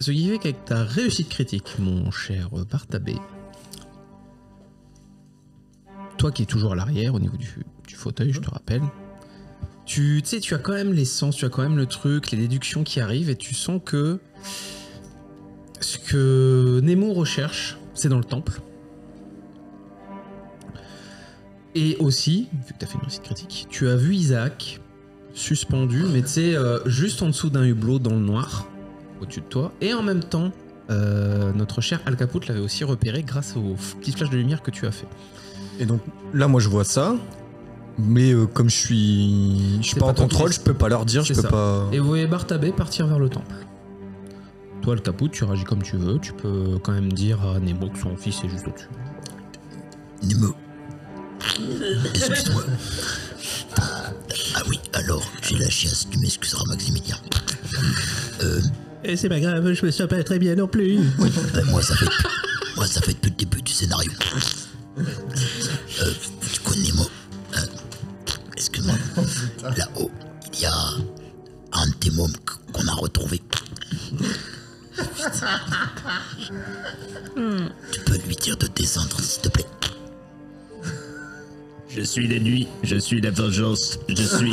Ce qui fait qu'avec ta réussite critique, mon cher Bartabé, toi qui es toujours à l'arrière au niveau du fauteuil, je te rappelle, tu sais, tu as quand même les sens, tu as quand même le truc, les déductions qui arrivent, et tu sens que ce que Nemo recherche, c'est dans le temple. Et aussi, vu que tu as fait une réussite critique, tu as vu Isaac suspendu, mais tu sais, juste en dessous d'un hublot dans le noir, au-dessus de toi, et en même temps, notre cher Al Caput l'avait aussi repéré grâce aux petits flashs de lumière que tu as fait. Et donc là, moi, je vois ça, mais comme je suis pas en contrôle, je peux pas leur dire, je peux pas... Et vous voyez Bartabé partir vers le temple. Toi, Al Caput, tu réagis comme tu veux, tu peux quand même dire à Nemo que son fils est juste au-dessus. Nemo. Excuse-moi. Ah oui, alors, j'ai la chiasse, tu m'excuseras, Maximilien. Et c'est pas grave, je me sens pas très bien non plus. Oui, moi ça fait depuis le début du scénario. Tu connais Nemo. Excuse-moi. Là-haut, il y a un de tes mômes qu'on a retrouvé. Tu peux lui dire de descendre, s'il te plaît. Je suis la nuit, je suis la vengeance, je suis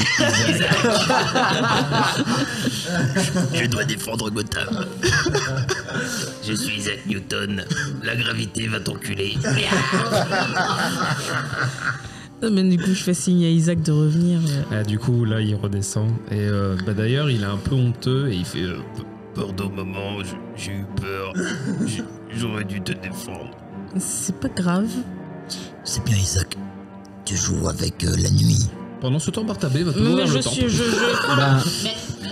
Je dois défendre Gotham. Je suis Isaac Newton, la gravité va t'enculer. Mais du coup, je fais signe à Isaac de revenir. Du coup, là, il redescend. Et d'ailleurs, il est un peu honteux et il fait Pardon, maman, j'ai eu peur. J'aurais dû te défendre. C'est pas grave. C'est bien, Isaac. Tu joues avec la nuit. Pendant ce temps, Bartabé va te mourir le temple.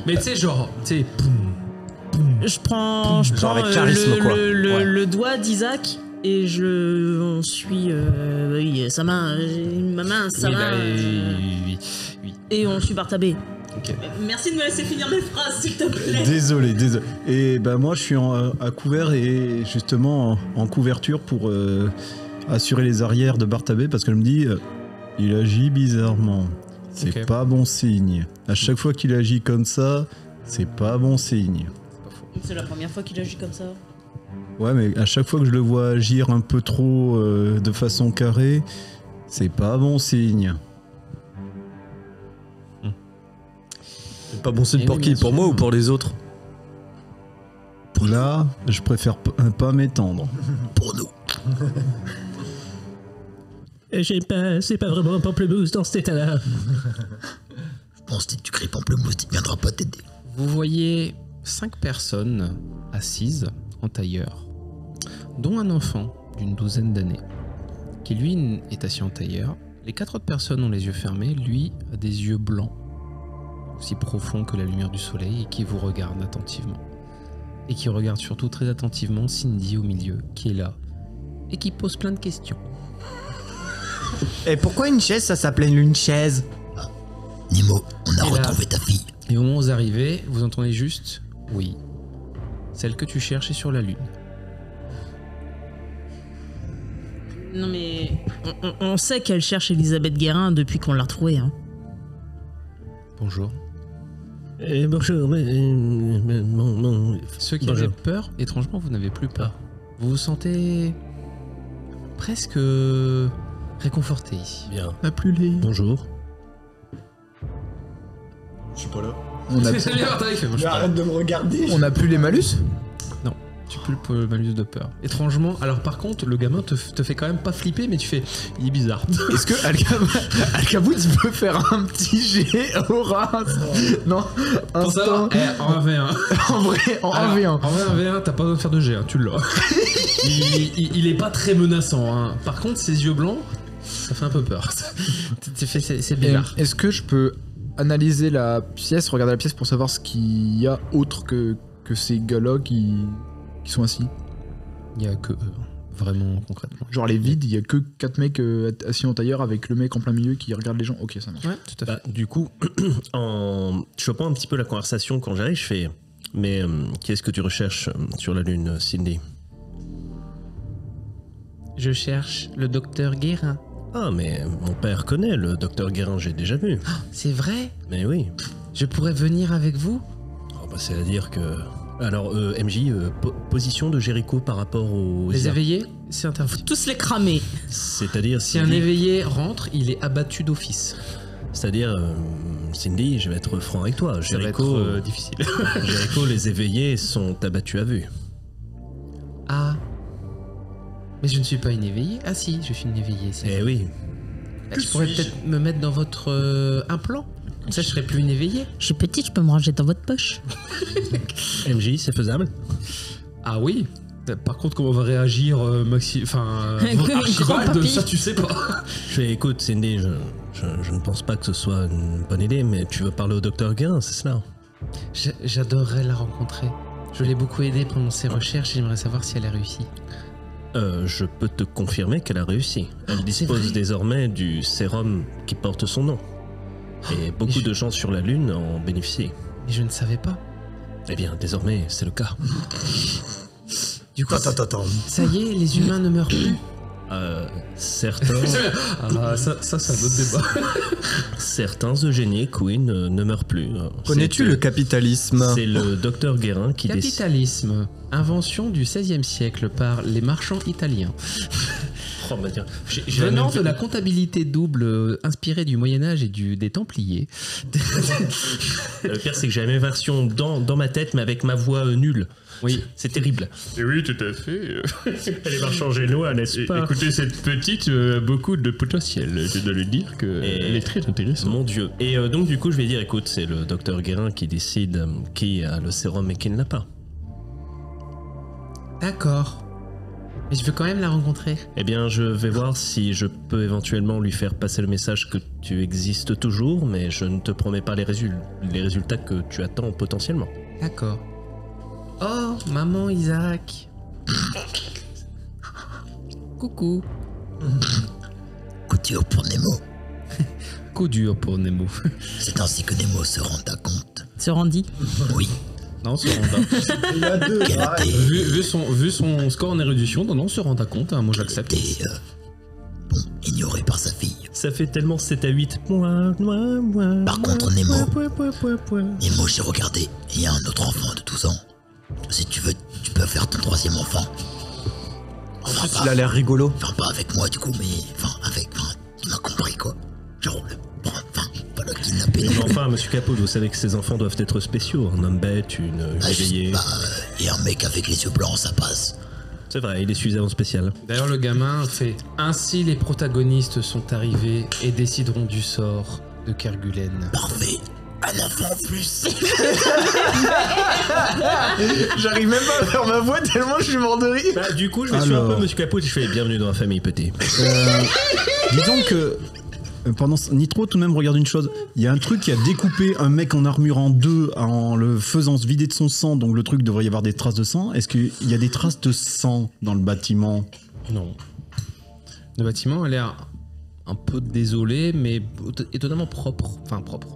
Mais tu sais, genre, tu sais, je prends avec charisme, quoi. le doigt d'Isaac et je suis oui, sa main, ma main, sa main. Oui. Et on suit Bartabé. Ok. Merci de me laisser finir mes phrases, s'il te plaît. Désolé. Et bah moi, je suis à couvert et justement en couverture pour assurer les arrières de Bartabé parce qu'elle me dit il agit bizarrement. C'est pas bon signe. À chaque fois qu'il agit comme ça, c'est pas bon signe. C'est la première fois qu'il agit comme ça. Ouais, mais à chaque fois que je le vois agir un peu trop de façon carrée, c'est pas bon signe. C'est pas bon signe pour qui? Pour moi ou pour les autres? Là, je préfère pas m'étendre. Pour nous. C'est pas vraiment un pamplemousse dans cet état-là. Je pense que si tu cries pamplemousse, il viendra pas t'aider. Vous voyez 5 personnes assises en tailleur, dont un enfant d'une douzaine d'années, qui lui est assis en tailleur. Les 4 autres personnes ont les yeux fermés, lui a des yeux blancs, aussi profonds que la lumière du soleil, et qui vous regardent attentivement. Et qui regarde surtout très attentivement Cindy au milieu, qui est là, et qui pose plein de questions. Et pourquoi une chaise, ça s'appelait une chaise? Nemo, on a retrouvé ta fille. Et au moment où vous arrivez, vous entendez juste « Oui, celle que tu cherches est sur la lune. » Non mais on sait qu'elle cherche Elisabeth Guérin depuis qu'on l'a retrouvée. Hein. Bonjour. Bonjour, Ceux qui avaient peur, étrangement, vous n'avez plus peur. Vous vous presque réconforté ici. Bien. Plus les... Bonjour. Je suis pas là. Arrête de me regarder. On a plus les malus? Non, tu peux le malus de peur. Étrangement, alors par contre, le gamin te fait quand même pas flipper, mais tu fais, il est bizarre. Est-ce que Al-Kabut peut faire un petit jet aura? Non, instant. En 1v1. En vrai, en 1v1. En 1v1, t'as pas besoin de faire de jet, hein, tu l'as. il est pas très menaçant. Hein. Par contre, ses yeux blancs, ça fait un peu peur. C'est bizarre. Est-ce que je peux analyser la pièce, regarder la pièce pour savoir ce qu'il y a autre que ces gars-là qui sont assis? Il y a que eux, vraiment concrètement. Genre les vides, il y a que 4 mecs assis en tailleur avec le mec en plein milieu qui regarde les gens. Ok, ça marche. Ouais, tout à fait. Du coup, je reprends un petit peu la conversation quand j'arrive, je fais mais qu'est-ce que tu recherches sur la Lune, Cindy? Je cherche le docteur Guérin. Ah, mais mon père connaît le docteur Guérin, j'ai déjà vu. C'est vrai? Mais oui. Je pourrais venir avec vous? Oh, bah, c'est à dire que Alors, MJ, position de Jericho par rapport aux... Les éveillés, c'est interdit. Tous les cramer. C'est-à-dire... Si un éveillé rentre, il est abattu d'office. C'est-à-dire, Cindy, je vais être franc avec toi. Ça va Jericho, être difficile. Jericho, les éveillés sont abattus à vue. Ah. Mais je ne suis pas une éveillée. Ah si, je suis une éveillée. Eh oui. Tu pourrais peut-être me mettre dans votre implant. Comme ça, je serais plus une éveillée. Je suis petite, je peux me ranger dans votre poche. MJ, c'est faisable? Ah oui. Par contre, comment va réagir Maxi... Enfin, Grand Archibald, papy. ça tu sais pas. Je fais, écoute, Cindy, je ne pense pas que ce soit une bonne idée, mais tu veux parler au docteur Guin, c'est cela? J'adorerais la rencontrer. Je l'ai beaucoup aidée pendant ses recherches et j'aimerais savoir si elle a réussi. Je peux te confirmer qu'elle a réussi. Elle c'est dispose vrai. désormais du sérum qui porte son nom. Et beaucoup de gens sur la Lune en bénéficient. Mais je ne savais pas. Eh bien, désormais, c'est le cas. Du coup, Attends. ça y est, les humains ne meurent plus. Certains, Ah, ça c'est un autre débat. certains eugéniques, oui, ne meurent plus. Connais-tu le capitalisme? C'est le docteur Guérin qui décide. Capitalisme, invention du XVIe siècle par les marchands italiens. Oh, bah tiens, Venant de la comptabilité double inspirée du Moyen-Âge et des Templiers. Le pire, c'est que j'ai la même version dans ma tête, mais avec ma voix nulle. Oui. C'est terrible. Oui, tout à fait. Elle va changer génois, n'est-ce pas? Écoutez, cette petite a beaucoup de potentiel. Je dois lui dire qu'elle est très intéressante. Mon Dieu. Et donc, du coup, je vais dire, écoute, c'est le docteur Guérin qui décide qui a le sérum et qui ne l'a pas. D'accord. Mais je veux quand même la rencontrer. Eh bien, je vais voir si je peux éventuellement lui faire passer le message que tu existes toujours, mais je ne te promets pas les résultats que tu attends potentiellement. D'accord. Oh, maman Isaac. Coucou. Coup dur pour Nemo. Coup dur pour Nemo. C'est ainsi que Nemo se renda compte. Se rendit. Oui, Non, se renda. Il y a deux. qu'elle était, vu son score en érudition, non, se renda compte, hein, moi j'accepte. ignorée par sa fille. Ça fait tellement 7 à 8. Par contre, Nemo, j'ai regardé, il y a un autre enfant de 12 ans. Si tu veux, tu peux faire ton troisième enfant. Enfin, Il a l'air rigolo. enfin, pas avec moi du coup, mais tu m'as compris quoi. Genre, pas le kidnapper. Mais enfin, monsieur Capot, vous savez que ces enfants doivent être spéciaux. Un homme bête, une éveillée. Et un mec avec les yeux blancs, ça passe. C'est vrai, il est suffisamment spécial. D'ailleurs, le gamin fait ainsi les protagonistes sont arrivés et décideront du sort de Kerguelen. Parfait. Un enfant en plus. J'arrive même pas à faire ma voix tellement je suis mort de rire. Bah, du coup, je me suis un Alors. peu monsieur Capot et je fais bienvenue dans la famille, petit. Disons que pendant Nitro, tout de même, regarde une chose. Il y a un truc qui a découpé un mec en armure en deux en le faisant se vider de son sang. Donc le truc devrait y avoir des traces de sang. Est-ce qu'il y a des traces de sang dans le bâtiment? Non. Le bâtiment a l'air un peu désolé, mais étonnamment propre. Enfin, propre.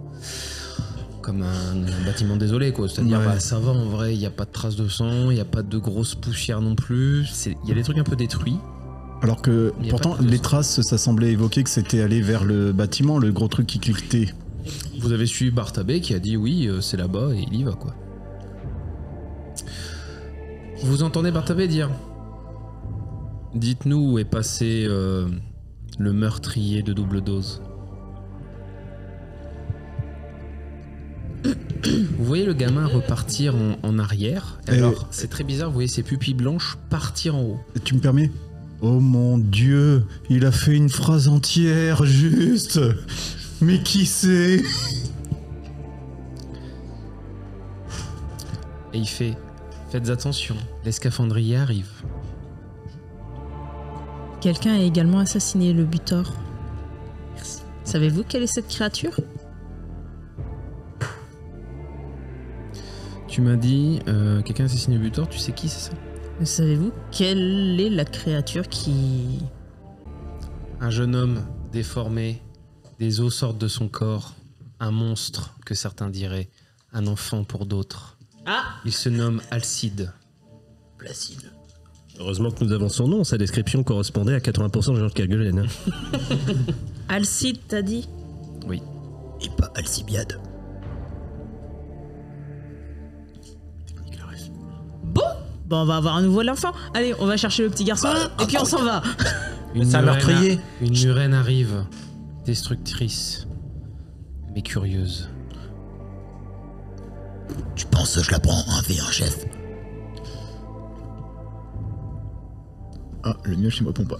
Comme un bâtiment désolé, quoi. C'est-à-dire, Ouais. bah, ça va en vrai, il n'y a pas de traces de sang, il n'y a pas de grosses poussières non plus. Il y a des trucs un peu détruits. Alors que Il y a pourtant, pas de les sang. traces, ça semblait évoquer que c'était allé vers le bâtiment, le gros truc qui cliquetait. Vous avez suivi Bartabé qui a dit oui, c'est là-bas et il y va, quoi. Vous entendez Bartabé dire: dites-nous où est passé le meurtrier de double dose. Vous voyez le gamin repartir en arrière. Alors, c'est très bizarre, vous voyez ses pupilles blanches partir en haut. Tu me permets? Oh mon Dieu, il a fait une phrase entière, juste. Mais qui c'est? Et il fait: faites attention, les scaphandriers arrivent. Quelqu'un a également assassiné le butor. Savez-vous quelle est cette créature? Tu m'as dit, quelqu'un a assassiné Butor, tu sais qui c'est ça? Savez-vous quelle est la créature qui... Un jeune homme déformé, des os sortent de son corps, un monstre que certains diraient, un enfant pour d'autres. Ah! Il se nomme Alcide. Placide. Heureusement que nous avons son nom, sa description correspondait à 80% des gens de Kerguelen. Hein. Alcide, t'as dit? Oui. Et pas Alcibiade. Bon, on va avoir un nouvel enfant. Allez, on va chercher le petit garçon et puis on s'en va. C'est un meurtrier. Une murène arrive, destructrice, mais curieuse. Tu penses que je la prends un V1 chef? Ah, le mien, je me réponds pas.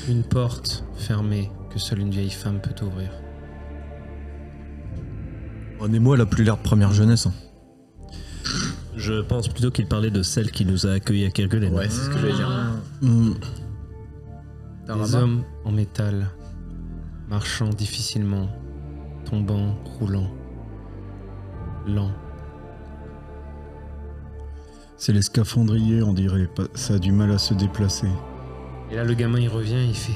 Une porte fermée que seule une vieille femme peut ouvrir. Nemo, elle a plus l'air de première jeunesse. Hein. Je pense plutôt qu'il parlait de celle qui nous a accueillis à Kerguelen. Ouais, c'est ce que j'allais dire. Des hommes en métal, marchant difficilement, tombant, roulant, lent. C'est les scaphandriers, on dirait. Ça a du mal à se déplacer. Et là, le gamin, il revient, il fait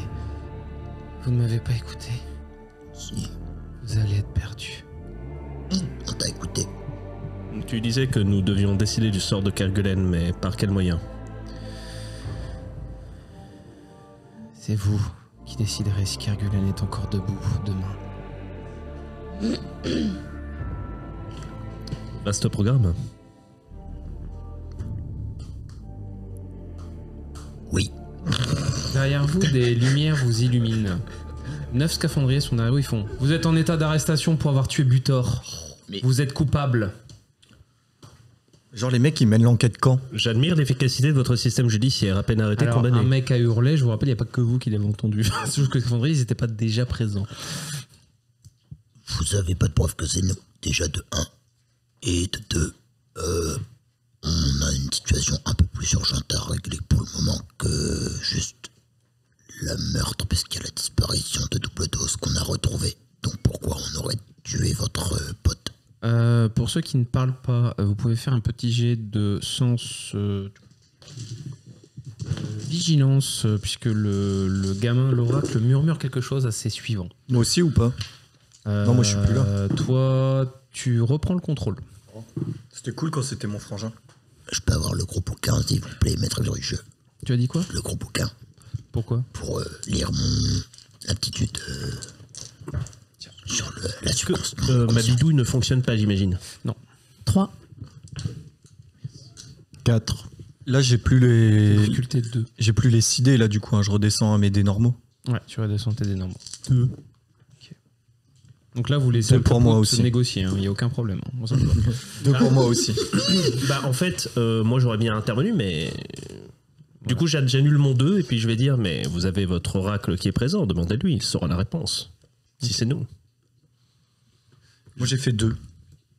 « Vous ne m'avez pas écouté. Si, Vous allez être perdu. on t'a écouté. Tu disais que nous devions décider du sort de Kerguelen, mais par quel moyen? C'est vous qui déciderez si Kerguelen est encore debout demain. » Vaste programme. Oui. Derrière vous, des lumières vous illuminent. 9 scaphandriers sont derrière vous, ils font « Vous êtes en état d'arrestation pour avoir tué Butor. Vous êtes coupable. » Genre les mecs, ils mènent l'enquête quand? J'admire l'efficacité de votre système judiciaire, à peine arrêté, Alors, condamné. un mec a hurlé, je vous rappelle, il n'y a pas que vous qui l'avez entendu. C'est juste que les scaphandriers, ils n'étaient pas déjà présents. Vous avez pas de preuve que c'est nous. Déjà de 1. Et de 2, on a une situation un peu plus urgente à régler pour le moment que juste le meurtre, puisqu'il y a la disparition de double dose qu'on a retrouvée. Donc pourquoi on aurait tué votre pote? Pour ceux qui ne parlent pas, vous pouvez faire un petit jet de sens vigilance, puisque le gamin, l'oracle, murmure quelque chose à ses suivants. Moi aussi ou pas? Non, moi je suis plus là. Toi, tu reprends le contrôle. C'était cool quand c'était mon frangin. Je peux avoir le gros bouquin, s'il vous plaît, maître du jeu. Tu as dit quoi? Le gros bouquin Pourquoi? pour lire mon aptitude sur la Est-ce que subconscience. ma bidouille ne fonctionne pas, j'imagine? 3. 4. Là, j'ai plus les. Difficulté 2. J'ai plus les 6 dés là, du coup, hein, je redescends à mes dés normaux. Ouais, tu redescends tes dés normaux. Ok. Donc là, vous laissez Deux pour moi se aussi. négocier, il n'y a aucun problème. Hein. Moi, ça me va. 2 pour moi aussi. Bah, en fait, moi j'aurais bien intervenu, mais. Du coup, j'annule mon 2 et puis je vais dire, mais vous avez votre oracle qui est présent, demandez-lui, il saura la réponse. Si c'est nous. Moi j'ai fait 2.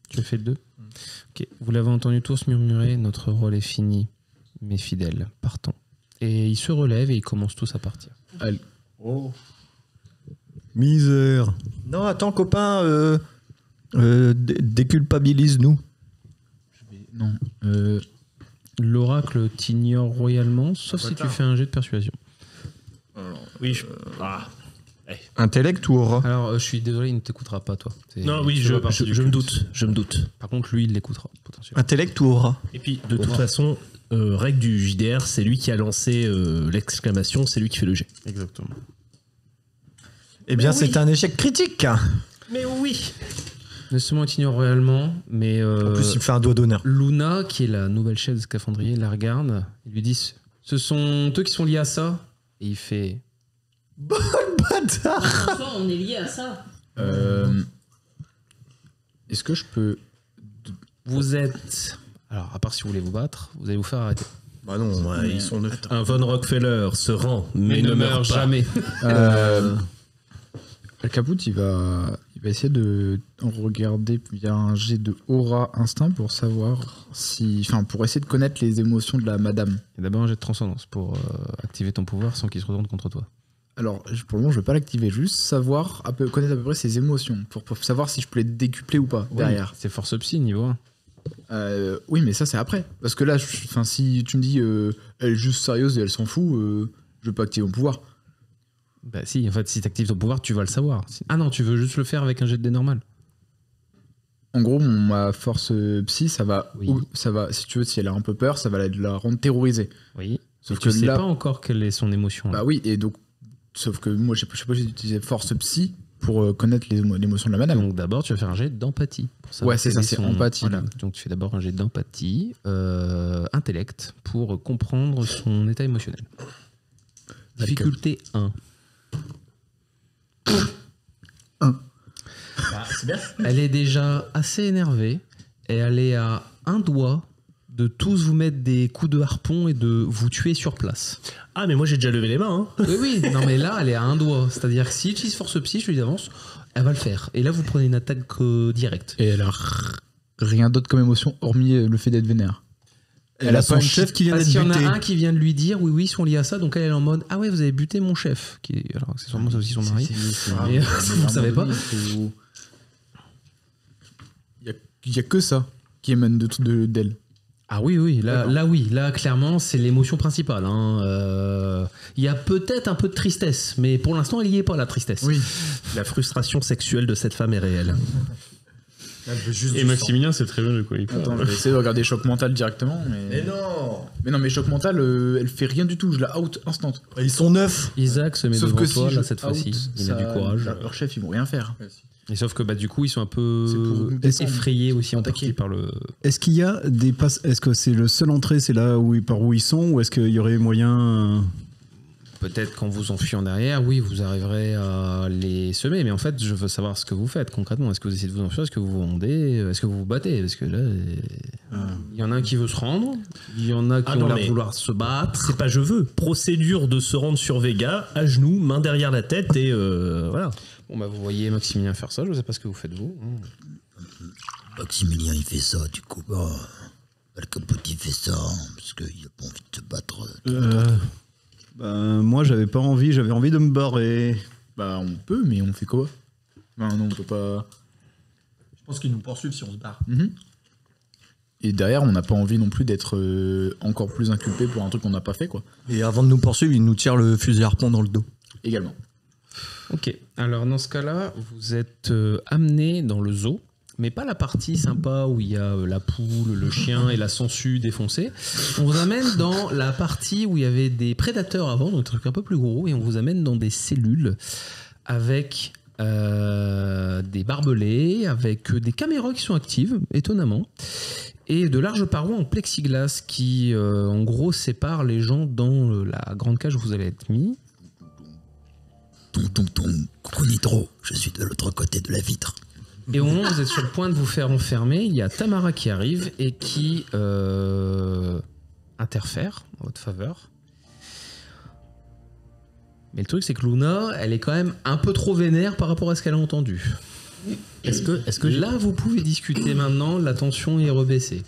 Tu as fait le 2. Ok. Vous l'avez entendu tous murmurer, notre rôle est fini, mes fidèles, partons. Et ils se relèvent et ils commencent tous à partir. Misère. Non, attends, copain, déculpabilise-nous. Non. L'oracle t'ignore royalement, sauf si tu fais un jet de persuasion. Oui, Intellect ou aura? Alors, je suis désolé, il ne t'écoutera pas, toi. non, oui, tu je fais pas partie du me culte. doute, je me doute. Par contre, lui, il l'écoutera, potentiellement. Intellect ou aura? Et puis, de toute façon, règle du JDR, c'est lui qui a lancé l'exclamation, c'est lui qui fait le jet. Exactement. Eh bien, c'est un échec critique. Mais oui. Laisse-moi t'ignore royalement, mais... En plus, il me fait un doigt d'honneur. Luna, qui est la nouvelle chef de scaphandrier, la regarde. Ils lui disent « Ce sont eux qui sont liés à ça ?» Et il fait... François, on est lié à ça. Est-ce que je peux... Vous êtes... Alors, à part si vous voulez vous battre, vous allez vous faire arrêter. Bah non, ouais, ils sont neufs. Un Von Rockefeller se rend, mais ne meurt pas. jamais. Le Caput, il va essayer de regarder via un jet de aura instinct pour savoir si... Enfin, pour essayer de connaître les émotions de la madame. Et d'abord un jet de transcendance pour activer ton pouvoir sans qu'il se retourne contre toi. Alors, pour le moment, je vais pas l'activer, juste savoir, connaître à peu près ses émotions, pour savoir si je peux les décupler ou pas, derrière. C'est force psy niveau 1. Oui, mais ça, c'est après. Parce que là, si tu me dis, elle est juste sérieuse et elle s'en fout, je vais pas activer mon pouvoir. Bah si, en fait, si t'actives ton pouvoir, tu vas le savoir. Ah non, tu veux juste le faire avec un jet de dés normal. En gros, ma force psy, ça va, Oui. si tu veux, si elle a un peu peur, ça va la rendre terrorisée. Oui. Sauf Sauf que que tu sais là- pas encore quelle est son émotion. Bah oui, et donc, sauf que moi, je sais pas, j'ai utilisé force psy pour connaître l'émotion de la madame. Donc d'abord, tu vas faire un jet d'empathie. Pour savoir Ouais, c'est quelle ça, est c'est empathie, Voilà. là. Donc tu fais d'abord un jet d'empathie. Intellect. d'intellect pour comprendre son état émotionnel. Difficulté 1. C'est bien. Elle est déjà assez énervée et elle est à un doigt de tous vous mettre des coups de harpon et de vous tuer sur place. Ah, mais moi j'ai déjà levé les mains. Hein. Oui, non mais là elle est à un doigt. C'est-à-dire que si utilise force psy, je lui dis d'avance, elle va le faire. Et là vous prenez une attaque directe. Et elle a rien d'autre comme émotion hormis le fait d'être vénère. Elle a son chef qui vient Parce d'être qu'il y en buté. a un qui vient de lui dire oui, ils sont liés à ça, donc elle est en mode ah ouais, vous avez buté mon chef. Alors accessoirement, c'est aussi son mari. Mais vous ne savez pas. Il y a que ça qui émane d'elle. Ah oui, là clairement c'est l'émotion principale. Hein. Il y a peut-être un peu de tristesse, mais pour l'instant elle n'y est pas la tristesse. Oui. La frustration sexuelle de cette femme est réelle. Et Maximilien, c'est très bien de quoi il parle. Attends, je vais essayer de regarder Choc Mental directement. Mais non. Mais non, mais Choc Mental, elle fait rien du tout. Je la out instant. Ils sont 9. Isaac se met Sauf devant que toi si là je cette out, fois-ci. Il a ça- du courage. Leurs chefs, ils vont rien faire. Et sauf que du coup ils sont un C'est pour nous peu défendre. effrayés aussi en Attaquer. partie par le. Est-ce qu'il y a des passes? Est-ce que c'est le seul entrée, c'est là par où ils sont, ou est-ce qu'il y aurait moyen? Peut-être qu'en vous enfuyant derrière, oui, vous arriverez à les semer. Mais en fait, je veux savoir ce que vous faites concrètement. Est-ce que vous essayez de vous enfuir? Est-ce que vous vous rendez? Est-ce que vous vous battez? Parce que là, il y en a un qui veut se rendre. Il y en a qui Ah ont non, l'air mais- de vouloir se battre. C'est pas je veux. Procédure de se rendre sur Vega, à genoux, main derrière la tête et voilà. Bon, vous voyez Maximilien faire ça. Je sais pas ce que vous faites vous. Maximilien, il fait ça, du coup, Al Capote, il fait ça, parce qu'il a pas envie de se battre. Moi, j'avais pas envie, j'avais envie de me barrer. Bah, on peut, mais on fait quoi? Non, on peut pas. Je pense qu'ils nous poursuivent si on se barre. Et derrière, on n'a pas envie non plus d'être encore plus inculpé pour un truc qu'on n'a pas fait, quoi. Et avant de nous poursuivre, ils nous tirent le fusil harpon dans le dos. Également. Ok. Alors dans ce cas-là, vous êtes amené dans le zoo. Mais pas la partie sympa où il y a la poule, le chien et la sangsue défoncée. On vous amène dans la partie où il y avait des prédateurs avant, donc un truc un peu plus gros, et on vous amène dans des cellules avec des barbelés, avec des caméras qui sont actives, étonnamment, et de larges parois en plexiglas qui, en gros, séparent les gens dans la grande cage où vous allez être mis. Coucou Nitro, je suis de l'autre côté de la vitre. Et au moment où vous êtes sur le point de vous faire enfermer, il y a Tamara qui arrive et qui interfère en votre faveur. Mais le truc, c'est que Luna, elle est quand même un peu trop vénère par rapport à ce qu'elle a entendu. Est-ce que Là, vous pouvez discuter maintenant, la tension est rebaissée.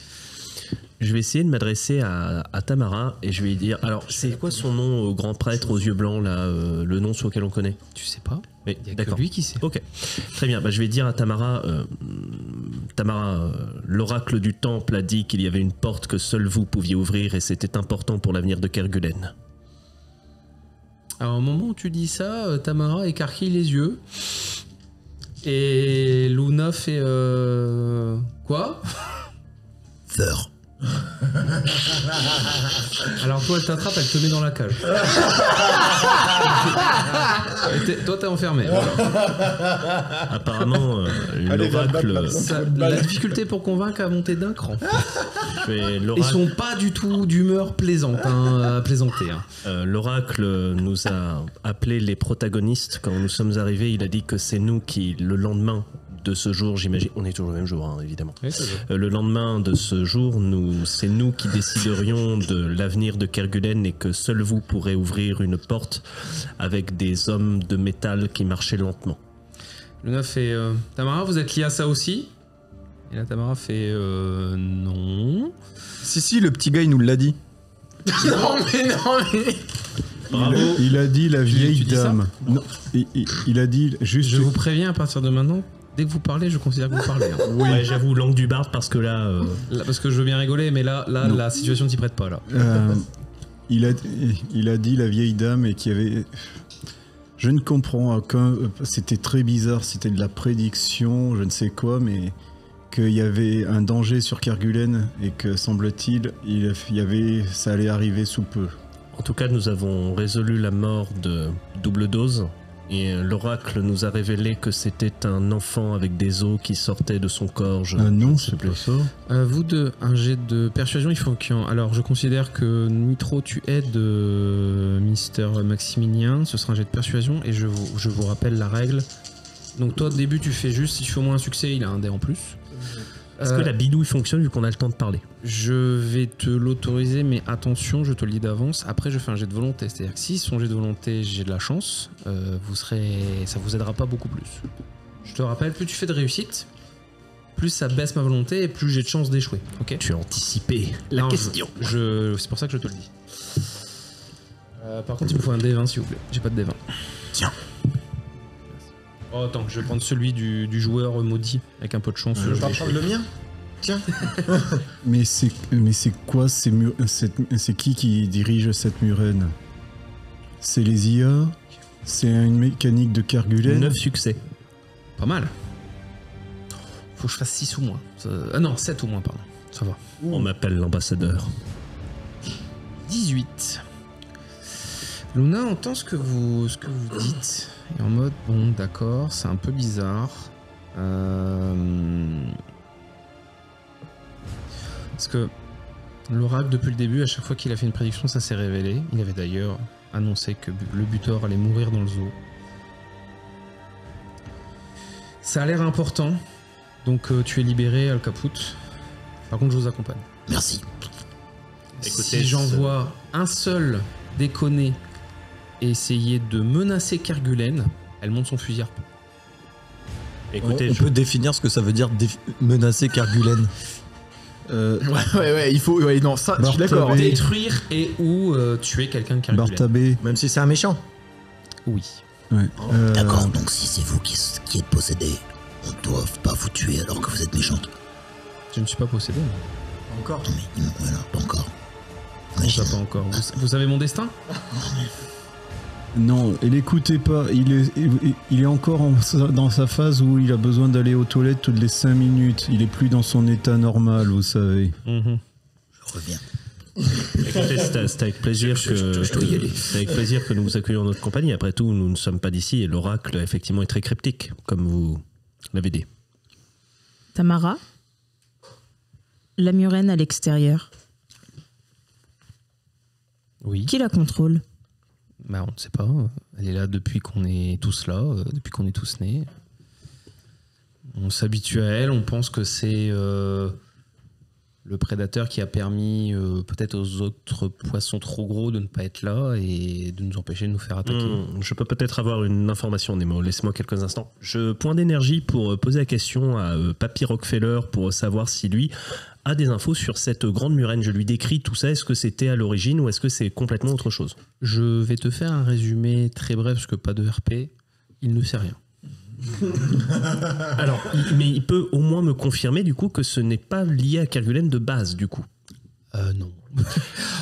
je vais essayer de m'adresser à Tamara et je vais lui dire. Alors, c'est quoi son nom au grand prêtre aux yeux blancs là, le nom sur lequel on connaît? Tu sais pas? Oui, Il y a que d'accord. lui qui sait. Ok, très bien. Je vais dire à Tamara, l'oracle du temple a dit qu'il y avait une porte que seul vous pouviez ouvrir et c'était important pour l'avenir de Kerguelen. Alors, au moment où tu dis ça, Tamara écarquille les yeux. Et Luna fait... Quoi? Feur. Alors toi, elle t'attrape, elle te met dans la cage. Toi, t'es enfermé. Apparemment, l'oracle... La difficulté pour convaincre a monté d'un cran. Ils L'oracle sont pas du tout d'humeur plaisante, à plaisanter. l'oracle nous a appelé les protagonistes quand nous sommes arrivés. Il a dit que c'est nous qui, le lendemain de ce jour, j'imagine, on est toujours le même jour, hein, évidemment. Le lendemain de ce jour, c'est nous qui déciderions de l'avenir de Kerguelen et que seul vous pourrez ouvrir une porte avec des hommes de métal qui marchaient lentement. Luna fait Tamara, vous êtes liée à ça aussi? Et là, Tamara fait non. Si, le petit gars, il nous l'a dit. Non, mais. Bravo. Il a dit la vieille tu dis ça? dame. Non, il a dit juste. Je vous préviens à partir de maintenant, dès que vous parlez, je considère que vous parlez. Hein. Ouais, j'avoue, langue du barde parce que là... Là, parce que je veux bien rigoler, mais là Non. la situation ne s'y prête pas là. Il a dit la vieille dame et qu'il y avait. Je ne comprends aucun. C'était très bizarre, c'était de la prédiction, je ne sais quoi, mais qu'il y avait un danger sur Kerguelen et que semble-t-il, ça allait arriver sous peu. En tout cas, nous avons résolu la mort de Double Dose Et l'oracle nous a révélé que c'était un enfant avec des os qui sortaient de son corps. Non, c'est pas ça. Vous deux, un jet de persuasion, il faut qu'il y en... Alors, je considère que Nitro, tu aides Mister Maximilien. Ce sera un jet de persuasion et je vous rappelle la règle. Donc toi, au début, tu fais juste, si tu fais au moins un succès, il a un dé en plus. Est-ce que la bidouille fonctionne vu qu'on a le temps de parler? Je vais te l'autoriser, mais attention, je te le dis d'avance. Après, je fais un jet de volonté. C'est-à-dire que si son jet de volonté, j'ai de la chance, ça vous aidera pas beaucoup plus. Je te rappelle, plus tu fais de réussite, plus ça baisse ma volonté et plus j'ai de chance d'échouer. Ok. Tu as anticipé la Non, question. C'est pour ça que je te le dis. Par contre, il me faut un D20 s'il vous plaît. J'ai pas de D20. Tiens. Oh, attends, je vais prendre celui du joueur maudit avec un peu de chance. Je vais pas prendre le mien. Tiens. Mais c'est quoi c'est qui dirige cette murène? C'est les IA? C'est une mécanique de Kerguelen? 9 succès. Pas mal. Faut que je fasse 6 ou moins. Ah non, 7 ou moins, pardon. Ça va. On m'appelle l'ambassadeur. 18. Luna entend ce que vous dites. Et en mode, bon, d'accord, c'est un peu bizarre. Parce que l'oracle, depuis le début, à chaque fois qu'il a fait une prédiction, ça s'est révélé. Il avait d'ailleurs annoncé que le butor allait mourir dans le zoo. Ça a l'air important. Donc tu es libéré, Al Caput. Par contre, je vous accompagne. Merci. Écoutez, si j'envoie un seul déconner et essayer de menacer Kerguelen, elle monte son fusil à harpon. Écoutez, On peut définir ce que ça veut dire menacer Kerguelen. Ouais, il faut. Ouais, non, ça, je suis d'accord. Détruire et ou tuer quelqu'un de Kerguelen. Bartabé. Même si c'est un méchant. Oui. Ouais. D'accord, donc si c'est vous qui êtes possédé, on ne doit pas vous tuer alors que vous êtes méchante. Je ne suis pas possédé. moi. Encore. Non mais, voilà, pas encore. Comment ça, pas encore vous savez mon destin? Non, et l'écoutez pas, il est encore dans sa phase où il a besoin d'aller aux toilettes toutes les 5 minutes. Il est plus dans son état normal, vous savez. Je reviens. Écoutez, c'est avec plaisir c'est avec plaisir que nous vous accueillons dans notre compagnie. Après tout, nous ne sommes pas d'ici et l'oracle, effectivement, est très cryptique, comme vous l'avez dit. Tamara, la murène à l'extérieur, Oui. qui la contrôle? Bah, on ne sait pas. Elle est là depuis qu'on est tous là, depuis qu'on est tous nés. On s'habitue à elle, on pense que c'est le prédateur qui a permis peut-être aux autres poissons trop gros de ne pas être là et de nous empêcher de nous faire attaquer. Je peux peut-être avoir une information, Nemo. Laisse-moi quelques instants. Je point d'énergie pour poser la question à Papy Rockefeller pour savoir si lui a des infos sur cette grande murène. Je lui décris tout ça. Est-ce que c'était à l'origine ou est-ce que c'est complètement autre chose? Je vais te faire un résumé très bref parce que pas de RP. Il ne sait rien. Alors, mais il peut au moins me confirmer du coup que ce n'est pas lié à Kerguelen de base du coup. Non.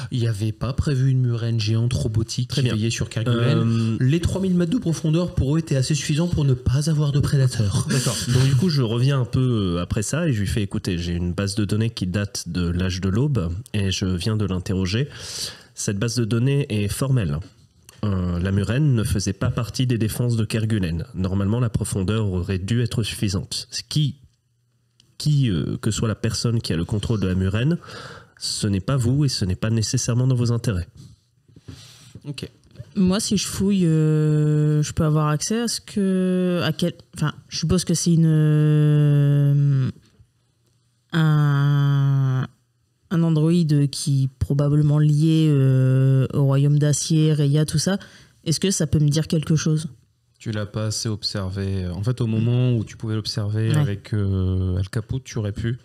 Il n'y avait pas prévu une murène géante robotique qui veillait sur Kerguelen. Les 3000 mètres de profondeur pour eux étaient assez suffisants pour ne pas avoir de prédateurs. D'accord. Donc du coup, je reviens un peu après ça et je lui fais écouter, j'ai une base de données qui date de l'âge de l'aube et je viens de l'interroger. Cette base de données est formelle. La murène ne faisait pas partie des défenses de Kerguelen. Normalement, la profondeur aurait dû être suffisante. Que soit la personne qui a le contrôle de la murène, ce n'est pas vous et ce n'est pas nécessairement dans vos intérêts. Ok. Moi, si je fouille, je peux avoir accès à ce que... Enfin, je suppose que c'est un androïde qui est probablement lié au royaume d'acier, Raya, tout ça. Est-ce que ça peut me dire quelque chose? Tu l'as pas assez observé. En fait, au moment où tu pouvais l'observer avec Al Caput, tu aurais pu.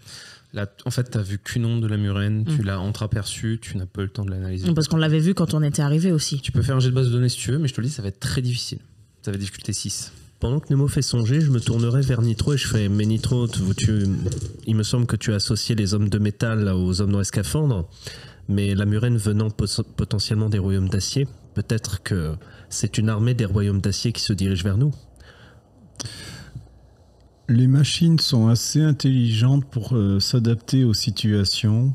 Là, en fait, tu n'as vu qu'une onde de la murène, tu l'as entreaperçue, tu n'as pas eu le temps de l'analyser. Parce qu'on l'avait vu quand on était arrivé aussi. Tu peux faire un jet de base de données si tu veux, mais je te le dis, ça va être très difficile. Ça va difficulté 6. Pendant que Nemo fait songer, je me tournerai vers Nitro et je fais « Mais Nitro, il me semble que tu as associé les hommes de métal aux hommes dans les scaphandres, mais la murène venant potentiellement des royaumes d'acier, peut-être que c'est une armée des royaumes d'acier qui se dirige vers nous ?» Les machines sont assez intelligentes pour s'adapter aux situations.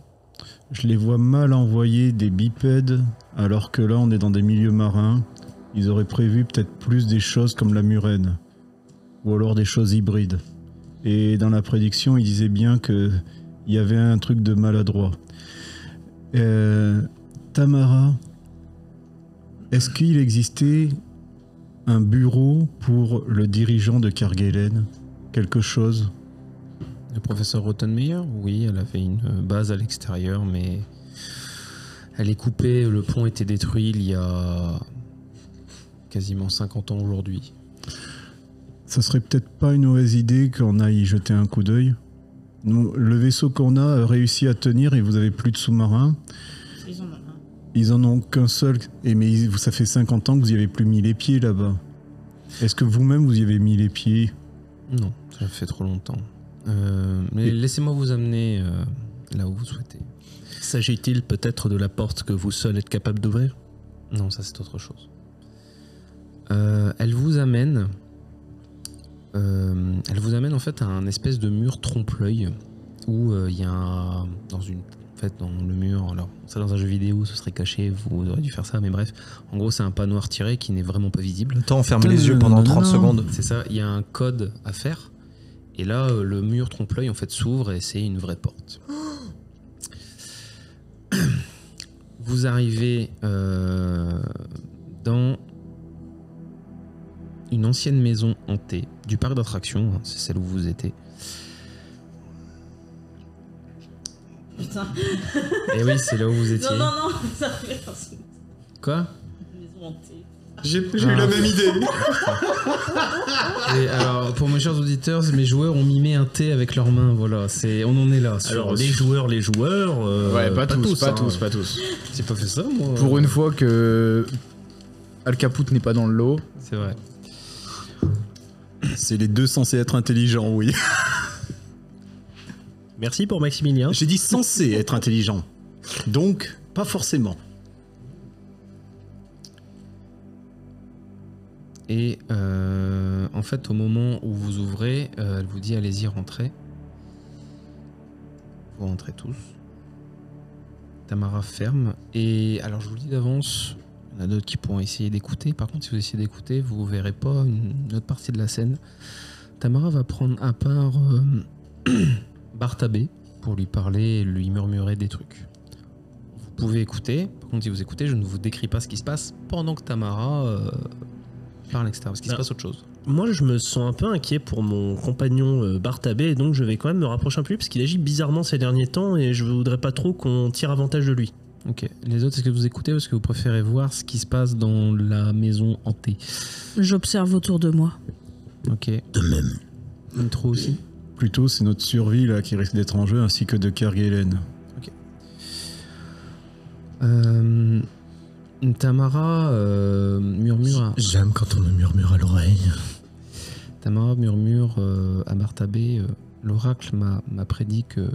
Je les vois mal envoyer des bipèdes, alors que là on est dans des milieux marins. ils auraient prévu peut-être plus des choses comme la murène, ou alors des choses hybrides. Et dans la prédiction, ils disaient bien qu'il y avait un truc de maladroit. Tamara, est-ce qu'il existait un bureau pour le dirigeant de Kerguelen? Quelque chose? Le professeur Rottenmeier, oui, elle avait une base à l'extérieur, mais elle est coupée, le pont était détruit il y a quasiment 50 ans aujourd'hui. Ça serait peut-être pas une mauvaise idée qu'on aille y jeter un coup d'œil. Nous, le vaisseau qu'on a réussi à tenir et vous avez plus de sous-marins. Ils en ont un. Ils en ont qu'un seul, mais ça fait 50 ans que vous y avez plus mis les pieds là-bas. Est-ce que vous-même vous y avez mis les pieds? Non, ça fait trop longtemps. Mais laissez-moi vous amener là où vous souhaitez. S'agit-il peut-être de la porte que vous seul êtes capable d'ouvrir? Non, ça c'est autre chose. Elle vous amène en fait à un espèce de mur trompe-l'œil où il y a dans le mur, alors ça dans un jeu vidéo ce serait caché, vous auriez dû faire ça, mais bref, en gros c'est un panneau retiré qui n'est vraiment pas visible. Attends, on ferme les yeux pendant 30 secondes. C'est ça, il y a un code à faire et là le mur trompe-l'œil en fait s'ouvre et c'est une vraie porte. Vous arrivez dans une ancienne maison hantée du parc d'attractions, hein, c'est celle où vous étiez. Putain. Et oui, c'est là où vous étiez. Non, ça fait un truc. Quoi? Maison hantée. J'ai eu la même idée. Et alors, pour mes chers auditeurs, mes joueurs ont mimé un thé avec leurs mains, voilà, on en est là. Alors, les joueurs, ouais, pas tous. J'ai pas fait ça, moi. Pour une fois que Al Caput n'est pas dans le lot. C'est vrai. C'est les deux censés être intelligents, oui. Merci pour Maximilien. J'ai dit censés être intelligents. Donc, pas forcément. Et en fait, au moment où vous ouvrez, elle vous dit allez-y, rentrez. Vous rentrez tous. Tamara ferme. Et alors, je vous le dis d'avance, il y en a d'autres qui pourront essayer d'écouter. Par contre, si vous essayez d'écouter, vous ne verrez pas une autre partie de la scène. Tamara va prendre à part Bartabé pour lui parler et lui murmurer des trucs. Vous pouvez écouter. Par contre, si vous écoutez, je ne vous décris pas ce qui se passe pendant que Tamara parle, etc. Parce qu'il se passe autre chose. Moi, je me sens un peu inquiet pour mon compagnon Bartabé, et donc je vais quand même me rapprocher un peu plus parce qu'il agit bizarrement ces derniers temps et je voudrais pas trop qu'on tire avantage de lui. Ok. Les autres, est-ce que vous écoutez ou est-ce que vous préférez voir ce qui se passe dans la maison hantée? J'observe autour de moi. Ok. De même. Intro aussi? Plutôt, c'est notre survie là qui risque d'être en jeu, ainsi que de Kerguelen. Ok. Tamara murmure. J'aime quand on me murmure à l'oreille. Tamara murmure à Bartabé. L'oracle m'a prédit que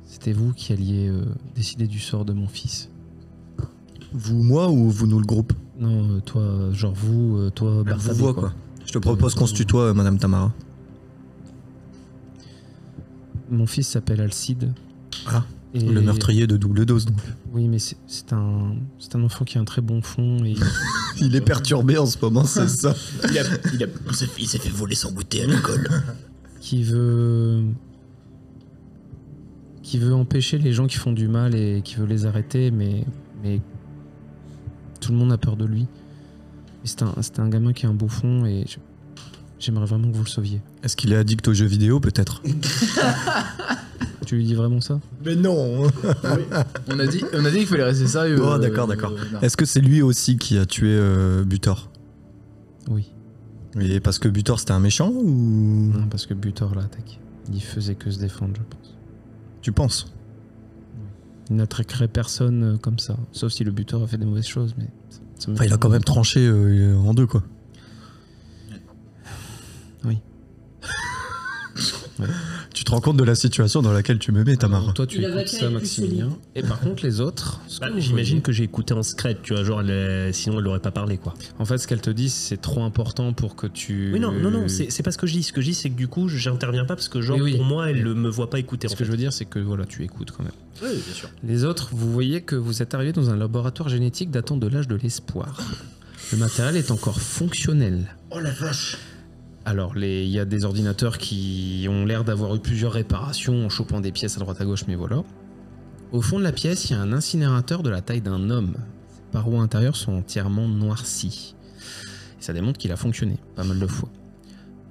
c'était vous qui alliez décider du sort de mon fils. Vous, moi ou vous, nous, le groupe? Non, toi, genre vous, toi, Bartabé. Vous, quoi. Je te propose qu'on se tutoie, Madame Tamara. Mon fils s'appelle Alcide. Ah, et le meurtrier de double dose, donc. Oui, mais c'est un enfant qui a un très bon fond. Et Il est perturbé en ce moment, c'est ça. Il s'est fait voler son goûter à l'école. qui veut empêcher les gens qui font du mal et qui veut les arrêter, mais tout le monde a peur de lui. C'est un gamin qui a un beau fond et j'aimerais vraiment que vous le sauviez. Est-ce qu'il est addict aux jeux vidéo, peut-être? Tu lui dis vraiment ça? Mais non. On a dit qu'il fallait rester sérieux. Oh, d'accord. Est-ce que c'est lui aussi qui a tué Butor? Oui. Et parce que Butor c'était un méchant ou... Non, parce que Butor l'a attaqué. Il faisait que se défendre, je pense. Tu penses? Il n'attaquerait personne comme ça. Sauf si le Butor a fait des mauvaises choses, mais... Enfin, il a quand même tranché en deux, quoi. Oui. Ouais. Tu te rends compte de la situation dans laquelle tu me mets, Tamara? Alors, toi, tu écoutes ça, Maximilien. Et par contre, les autres... J'imagine que j'ai écouté en secret, tu vois, genre, sinon elle n'aurait pas parlé, quoi. En fait, ce qu'elle te dit, c'est trop important pour que tu... Oui, non, c'est pas ce que je dis. Ce que je dis, c'est que du coup, j'interviens pas parce que, genre, oui. pour moi, elle ne me voit pas écouter. Ce que je veux dire, c'est que, voilà, tu écoutes quand même. Oui, bien sûr. Les autres, vous voyez que vous êtes arrivés dans un laboratoire génétique datant de l'âge de l'espoir. Le matériel est encore fonctionnel. Oh la vache. Alors, il y a des ordinateurs qui ont l'air d'avoir eu plusieurs réparations en chopant des pièces à droite à gauche, mais voilà. Au fond de la pièce, il y a un incinérateur de la taille d'un homme. Ses parois intérieures sont entièrement noircies. Et ça démontre qu'il a fonctionné pas mal de fois.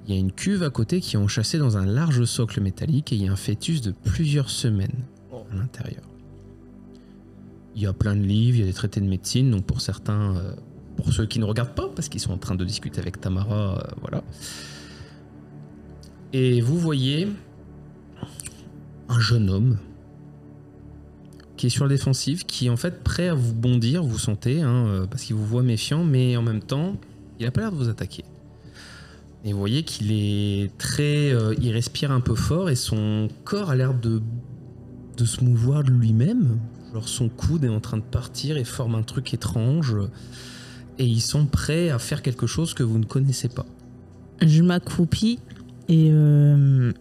Il y a une cuve à côté qui est enchâssée dans un large socle métallique et il y a un fœtus de plusieurs semaines à l'intérieur. Il y a plein de livres, il y a des traités de médecine, donc pour certains, pour ceux qui ne regardent pas, parce qu'ils sont en train de discuter avec Tamara, voilà. Et vous voyez un jeune homme qui est sur la défensive, qui est en fait prêt à vous bondir, vous sentez, parce qu'il vous voit méfiant, mais en même temps, il n'a pas l'air de vous attaquer. Et vous voyez qu'il est très... il respire un peu fort et son corps a l'air de se mouvoir de lui-même. Genre son coude est en train de partir et forme un truc étrange. Et il semble prêt à faire quelque chose que vous ne connaissez pas. Je m'accroupis et je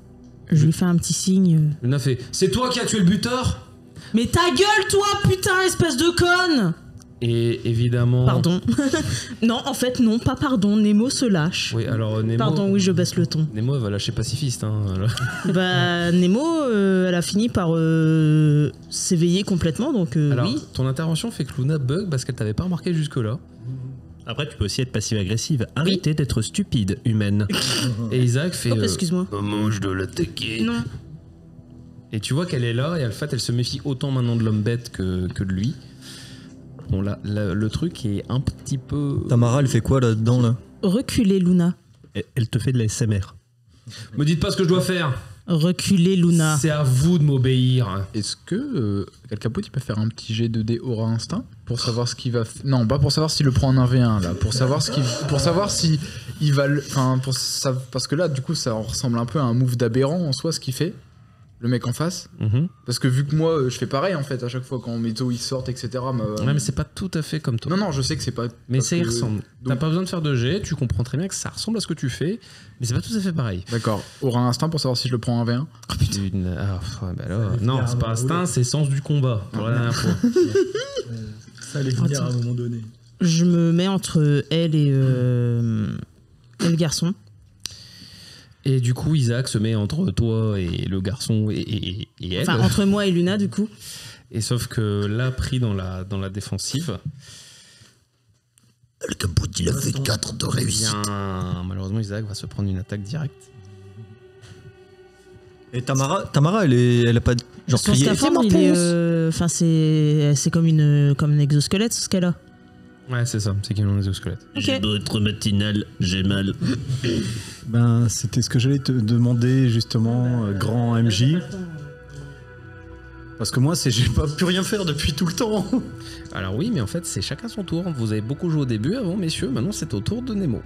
lui fais un petit signe. Luna fait « C'est toi qui as tué le buteur ?» Mais ta gueule, toi, putain, espèce de conne! Et évidemment... Pardon. Non, en fait, non, pas pardon. Nemo se lâche. Oui, alors Nemo... Pardon, oui, je baisse le ton. Nemo, elle va lâcher pacifiste. Bah, Nemo, elle a fini par s'éveiller complètement, donc alors, oui. Ton intervention fait que Luna bug parce qu'elle t'avait pas remarqué jusque-là. Après, tu peux aussi être passive-agressive. Arrêtez d'être stupide, humaine. Et Isaac fait... excuse-moi. Maman, je dois l'attaquer. Non. Et tu vois qu'elle est là, et en fait, elle se méfie autant maintenant de l'homme bête que de lui. Bon, là, le truc est un petit peu... Tamara, elle fait quoi là-dedans, là? Reculez, Luna. Elle te fait de la SMR. Me dites pas ce que je dois faire. Reculez, Luna. C'est à vous de m'obéir. Est-ce que Calcapote, il peut faire un petit jet de dé aura instinct pour savoir ce qu'il va faire? Non, pas pour savoir s'il le prend en 1v1 là, pour savoir si il va le... Enfin, parce que là, du coup, ça ressemble un peu à un move d'aberrant en soi, ce qu'il fait. Le mec en face. Parce que vu que moi je fais pareil en fait à chaque fois quand mes taux ils sortent etc. Ouais, mais c'est pas tout à fait comme toi. Non, je sais que c'est pas. Mais ça y ressemble. T'as pas besoin de faire de jet, tu comprends très bien que ça ressemble à ce que tu fais, mais c'est pas tout à fait pareil. D'accord. Aura instinct pour savoir si je le prends en 1v1. Oh putain. Non, c'est pas instinct, c'est sens du combat. Pour la dernière fois. Ça allait venir à un moment donné. Je me mets entre elle et le garçon. Et du coup, Isaac se met entre toi et le garçon et elle. Enfin, entre moi et Luna, du coup. Et sauf que là, pris dans la défensive... Le Caput, il a fait 4 de réussite. Malheureusement, Isaac va se prendre une attaque directe. Et Tamara, elle a pas genre Son crié. scaphandre, il est... Enfin, c'est comme un exosquelette, ce qu'elle a. Ouais, c'est ça, c'est qu'il a un exosquelette. Ok. J'ai beau être matinal, j'ai mal. Ben, c'était ce que j'allais te demander justement, grand MJ. Parce que moi, j'ai pas pu rien faire depuis tout le temps. Alors oui, mais en fait, c'est chacun son tour. Vous avez beaucoup joué au début avant, messieurs. Maintenant, c'est au tour de Nemo.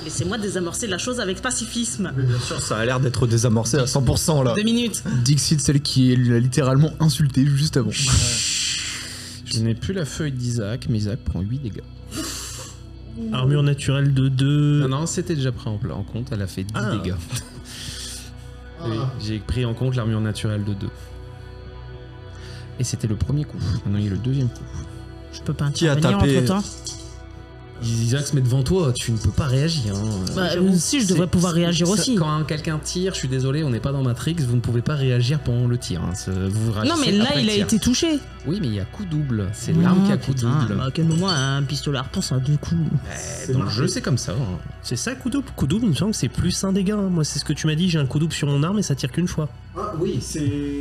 Laissez-moi désamorcer la chose avec pacifisme. Mais bien sûr, ça a l'air d'être désamorcé à 100% là. 2 minutes. Dixit, celle qui l'a littéralement insulté juste avant. Je n'ai plus la feuille d'Isaac, mais Isaac prend 8 dégâts. Armure naturelle de 2. Non, c'était déjà pris en compte. Elle a fait 10 dégâts. Oui, j'ai pris en compte l'armure naturelle de 2. Et c'était le premier coup. Maintenant, il y a le deuxième coup. Je peux pas Qui a intervenir tapé entre-temps. Isaac se met devant toi, tu ne peux pas réagir. Bah, si, je devrais pouvoir réagir aussi. Quand quelqu'un tire, je suis désolé, on n'est pas dans Matrix, vous ne pouvez pas réagir pendant le tir. Vous Non, mais là, il a été touché. Oui, mais il y a coup double. C'est l'arme qui a coup double. Bah, à quel moment un pistolet à harpon, ça a 2 coups? Dans le jeu, c'est comme ça. C'est ça, coup double. Coup double, il me semble que c'est plus un dégât. Moi, c'est ce que tu m'as dit, j'ai un coup double sur mon arme et ça tire qu'une fois. Ah oui,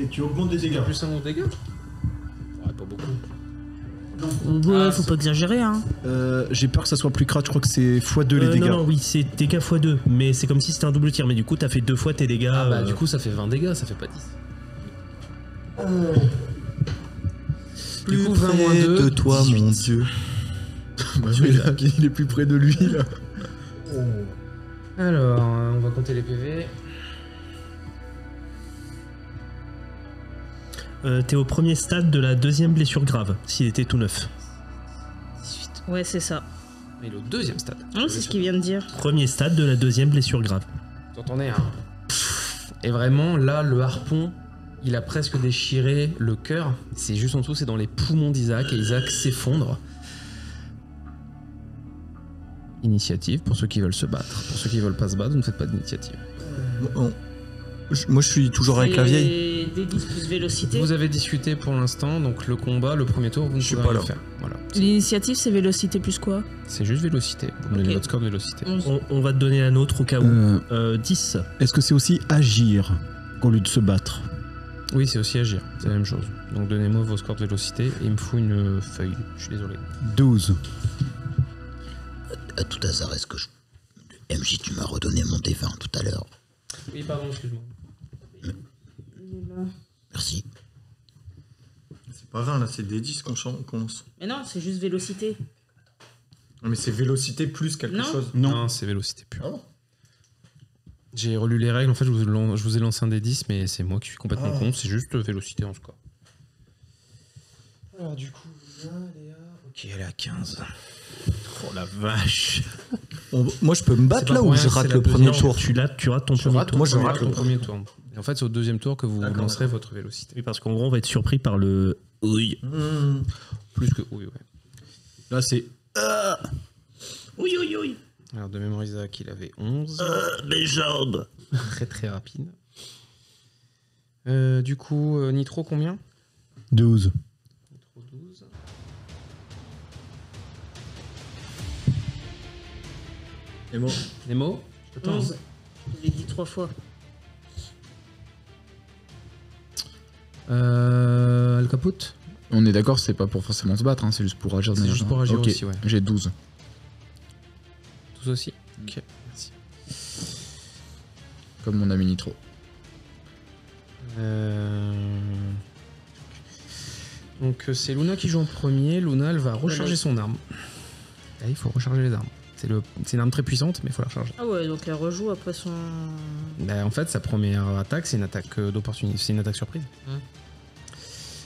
tu augmentes des dégâts. Plus un autre dégât? Ouais, pas beaucoup. Ouais, faut pas exagérer, hein. J'ai peur que ça soit plus crade, je crois que c'est x2 les dégâts. Non, oui, c'est dégâts x2, mais c'est comme si c'était un double tir. Mais du coup, t'as fait 2 fois tes dégâts. Ah bah, du coup, ça fait 20 dégâts, ça fait pas 10. Du coup, 20 moins 2. De toi, 18. Mon dieu. Bah oui, là, il est plus près de lui, là. Alors, on va compter les PV. T'es au premier stade de la 2e blessure grave, s'il était tout neuf. 18. Ouais, c'est ça. Mais le 2e stade. Non, c'est ce qu'il vient de dire. Premier stade de la 2e blessure grave. T'entendez, hein? Et vraiment, là, le harpon Il a presque déchiré le cœur. C'est juste en dessous, c'est dans les poumons d'Isaac et Isaac s'effondre. Initiative pour ceux qui veulent se battre. Pour ceux qui veulent pas se battre, vous ne faites pas d'initiative. Moi je suis toujours avec la vieille. D10 plus vélocité. Vous avez discuté pour l'instant, donc le combat, le premier tour, vous ne pouvez rien faire. Voilà. L'initiative, c'est vélocité plus quoi? C'est juste vélocité. Vous me donnez votre score de vélocité. On va te donner un autre au cas où. 10. Est-ce que c'est aussi agir au lieu de se battre? Oui, c'est aussi agir. C'est la même chose. Donc donnez-moi vos scores de vélocité et il me faut une feuille. Je suis désolé. 12. À tout hasard, est-ce que MJ, tu m'as redonné mon D20 tout à l'heure? Oui, pardon, excuse-moi. Merci. C'est pas 20 là, c'est des 10 qu'on lance. Mais non, c'est juste vélocité. Non, mais c'est vélocité plus quelque chose. Non, c'est vélocité pure. Ah bon. J'ai relu les règles, en fait je vous ai lancé un des 10, mais c'est moi qui suis complètement con, c'est juste vélocité en score. Alors du coup, Léa, ok, elle est à 15. Oh la vache. Moi je peux me battre là ou je rate le premier tour? Tu rates ton premier tour. Moi je rate le premier tour. Et en fait c'est au deuxième tour que vous lancerez votre vélocité. Oui, parce qu'en gros on va être surpris par le oui. Plus que oui, ouais. Là c'est oui. Alors de mémoire Isaac, il avait 11. Mes jambes. Très très rapide. Du coup, Nitro combien? 12. Nitro 12. Nemo 11. Je l'ai dit 3 fois. Al Caput. On est d'accord, c'est pas pour forcément se battre, hein, c'est juste pour agir. C'est juste pour agir Ok, aussi, ouais. J'ai 12. 12 aussi. Ok, merci. Comme mon ami Nitro. Donc c'est Luna qui joue en premier. Luna, elle va recharger son arme. Là, il faut recharger les armes. C'est une arme très puissante, mais il faut la recharger. Ah ouais, donc elle rejoue après son... Bah, en fait, sa première attaque, c'est une attaque d'opportunité, c'est une attaque surprise.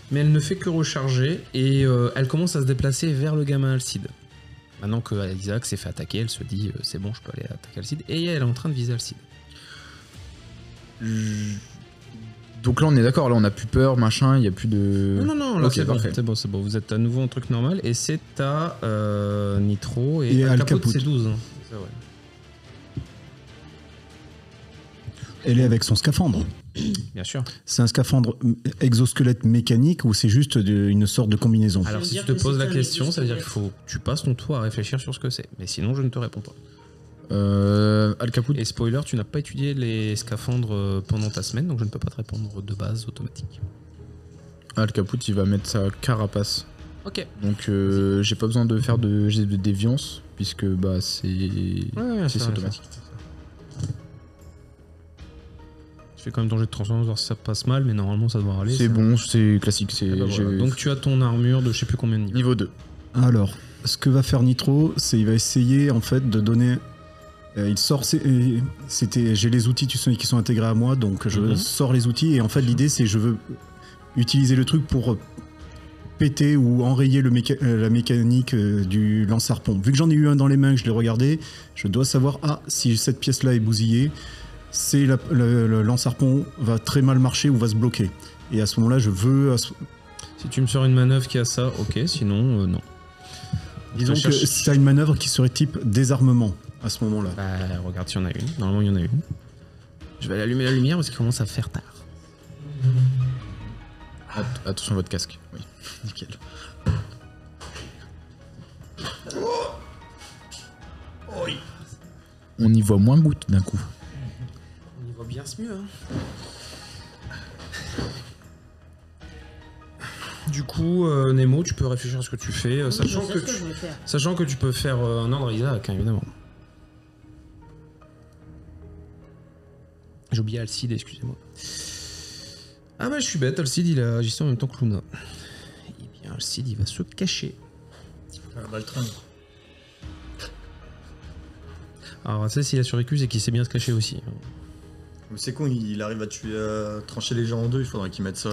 Mais elle ne fait que recharger et elle commence à se déplacer vers le gamin Alcide. Maintenant que Isaac s'est fait attaquer, elle se dit c'est bon, je peux aller attaquer Alcide. Et elle est en train de viser Alcide. Donc là on est d'accord, là on a plus peur, machin, il y a plus de... Non, là okay, c'est bon, vous êtes à nouveau en truc normal et c'est à Nitro et Al Caput c'est 12. Hein. Ça, ouais. Elle est avec son scaphandre. Bien sûr. C'est un scaphandre exosquelette mécanique ou c'est juste une sorte de combinaison? Alors si tu te poses la question, ça veut dire qu'il faut que tu passes ton tour à réfléchir sur ce que c'est. Mais sinon je ne te réponds pas. Al Caput. Et spoiler, tu n'as pas étudié les scaphandres pendant ta semaine, donc je ne peux pas te répondre de base automatique. Al Caput, il va mettre sa carapace. Ok. Donc j'ai pas besoin de faire de jet de déviance, puisque bah c'est automatique. Je fais quand même ton jet de transformation, voir si ça passe mal, mais normalement ça devrait aller. C'est bon, c'est classique. Ah bah voilà. Donc tu as ton armure de je sais plus combien de niveau. Niveau 2. Alors, ce que va faire Nitro, c'est il va essayer en fait de donner... il sort, j'ai les outils qui sont intégrés à moi, donc je sors les outils et en fait l'idée c'est je veux utiliser le truc pour péter ou enrayer la mécanique du lance-harpon. Vu que j'en ai eu un dans les mains, que je l'ai regardé, je dois savoir si cette pièce-là est bousillée, c'est le lance-harpon va très mal marcher ou va se bloquer. Et à ce moment-là, je veux... Si tu me sors une manœuvre qui a ça, ok, sinon non. Disons que si t'as une manœuvre qui serait type désarmement à ce moment-là. Bah regarde s'il y en a une. Normalement il y en a une. Je vais aller allumer la lumière parce qu'il commence à faire tard. Attention à votre casque. Oui, nickel. On y voit moins goutte d'un coup. On y voit bien ce mieux. Hein. Du coup, Nemo, tu peux réfléchir à ce que tu fais, sachant que tu peux faire un ordre à Isaac, hein, évidemment. J'ai oublié Alcide, excusez-moi. Ah bah je suis bête, Alcide il a agissé en même temps que Luna. Eh bien Alcide il va se cacher. Baltrin. Alors tu sais s'il a survécu c'est qu'il sait bien se cacher aussi. Mais c'est con, il arrive à tuer, trancher les gens en deux, il faudrait qu'il mette ça...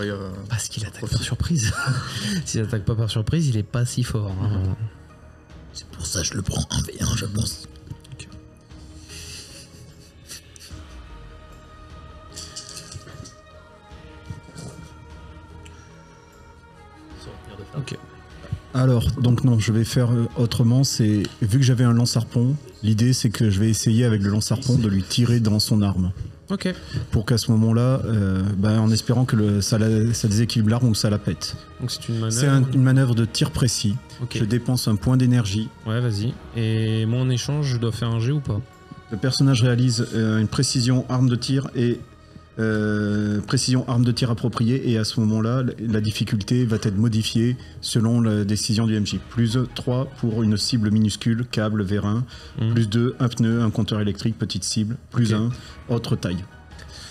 Parce qu'il attaque par surprise. S'il attaque pas par surprise, il est pas si fort. Hein. C'est pour ça que je le prends 1v1, je pense. Okay. de faire. Ok. Alors, donc non, je vais faire autrement. C'est vu que j'avais un lance-harpon, l'idée c'est que je vais essayer avec le lance-harpon de lui tirer dans son arme. Ok. Pour qu'à ce moment-là, en espérant que ça déséquilibre l'arme ou ça la pète. Donc c'est une manœuvre. C'est une manœuvre de tir précis. Ok. Je dépense un point d'énergie. Ouais, vas-y. Et moi en échange, je dois faire un jet ou pas? Le personnage réalise une précision arme de tir et précision arme de tir appropriée, et à ce moment-là, la difficulté va être modifiée selon la décision du MJ. Plus 3 pour une cible minuscule, câble, vérin. Plus 2, un pneu, un compteur électrique, petite cible. Plus 1, autre taille.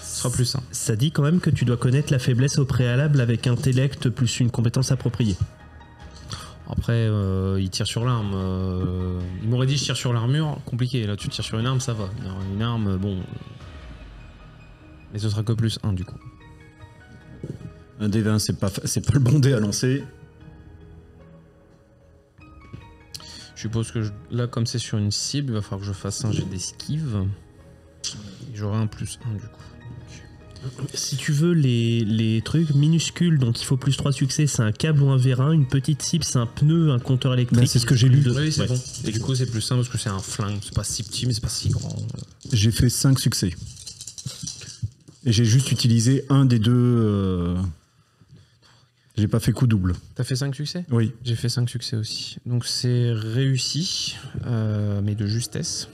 Ce sera plus simple. Ça dit quand même que tu dois connaître la faiblesse au préalable avec intellect plus une compétence appropriée. Après, il tire sur l'arme. Il m'aurait dit je tire sur l'armure, compliqué. Là, tu tires sur une arme, ça va. Une arme, bon. Mais ce sera que plus 1 du coup. Un D20, c'est pas le bon dé à lancer. Je suppose que là, comme c'est sur une cible, il va falloir que je fasse un jet d'esquive. J'aurai un plus 1 du coup. Si tu veux les trucs minuscules, donc il faut plus 3 succès, c'est un câble ou un vérin. Une petite cible, c'est un pneu, un compteur électrique. C'est ce que j'ai lu. Oui, c'est bon. Et du coup, c'est plus 1 parce que c'est un flingue. C'est pas si petit, mais c'est pas si grand. J'ai fait 5 succès. Et j'ai juste utilisé un des deux. J'ai pas fait coup double. T'as fait 5 succès? Oui. J'ai fait 5 succès aussi. Donc c'est réussi, mais de justesse.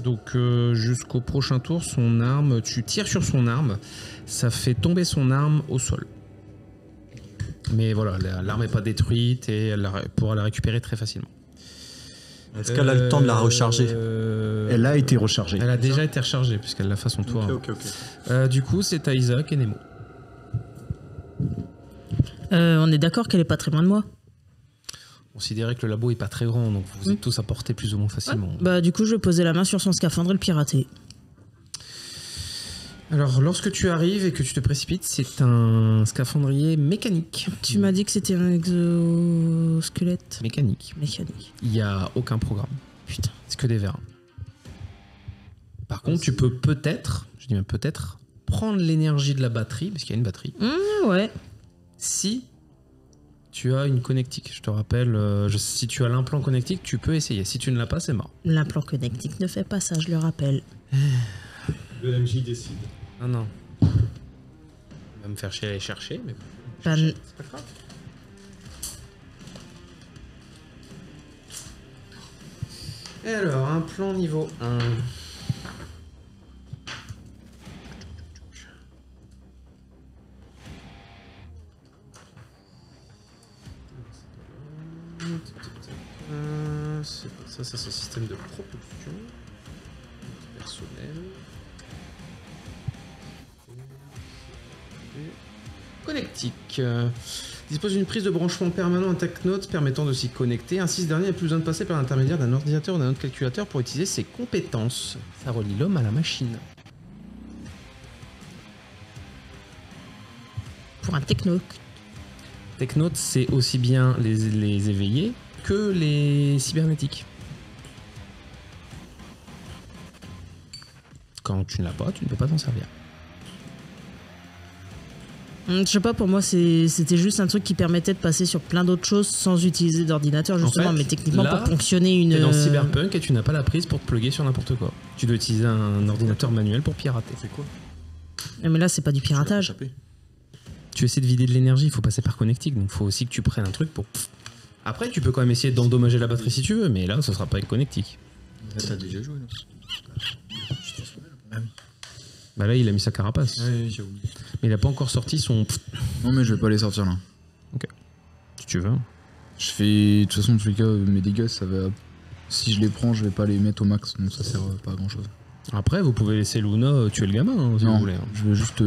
Donc jusqu'au prochain tour, son arme, tu tires sur son arme, ça fait tomber son arme au sol. Mais voilà, l'arme n'est pas détruite et elle pourra la récupérer très facilement. Est-ce qu'elle a le temps de la recharger? Elle a été rechargée. Elle a déjà été rechargée puisqu'elle l'a fait à son tour. Ok. Du coup, c'est à Isaac et Nemo. On est d'accord qu'elle est pas très loin de moi. Considérez que le labo est pas très grand, donc vous êtes tous à portée plus ou moins facilement. Ouais. Bah du coup, je vais poser la main sur son scaphandre et le pirater. Alors, lorsque tu arrives et que tu te précipites, c'est un scaphandrier mécanique. Tu m'as dit que c'était un exosquelette. Mécanique. Il n'y a aucun programme. Putain, c'est que des vérins. Par contre, tu peux peut-être, je dis même peut-être, prendre l'énergie de la batterie, parce qu'il y a une batterie. Ouais. Si tu as une connectique. Je te rappelle, si tu as l'implant connectique, tu peux essayer. Si tu ne l'as pas, c'est mort. L'implant connectique ne fait pas ça, je le rappelle. Le MJ décide. Non. Il va me faire chier à aller chercher, mais c'est pas grave. Et alors, un plan niveau 1. Ça c'est le système de propulsion personnel. Connectique. Dispose d'une prise de branchement permanent à TechNote permettant de s'y connecter. Ainsi, ce dernier n'a plus besoin de passer par l'intermédiaire d'un ordinateur ou d'un autre calculateur pour utiliser ses compétences. Ça relie l'homme à la machine. Pour un techno. TechNote, c'est aussi bien les éveillés que les cybernétiques. Quand tu ne l'as pas, tu ne peux pas t'en servir. Je sais pas, pour moi c'était juste un truc qui permettait de passer sur plein d'autres choses sans utiliser d'ordinateur justement, en fait, mais techniquement là, pour fonctionner une... T'es dans Cyberpunk et tu n'as pas la prise pour te plugger sur n'importe quoi. Tu dois utiliser un ordinateur manuel pour pirater. C'est quoi? Mais là c'est pas du piratage. Tu essaies de vider de l'énergie, il faut passer par connectique, donc il faut aussi que tu prennes un truc pour... Après tu peux quand même essayer d'endommager la batterie si tu veux, mais là ce sera pas avec connectique. Là t'as déjà joué là. Bah là il a mis sa carapace. Oui, j'ai oublié. Mais il a pas encore sorti son... Non mais je vais pas les sortir là. Ok. Si tu veux. Je fais... De toute façon, dans tous les cas, mes dégâts, ça va... Si je les prends, je vais pas les mettre au max, donc ça sert pas à grand chose. Après, vous pouvez laisser Luna tuer le gamin, hein, si non, vous voulez. Je veux juste,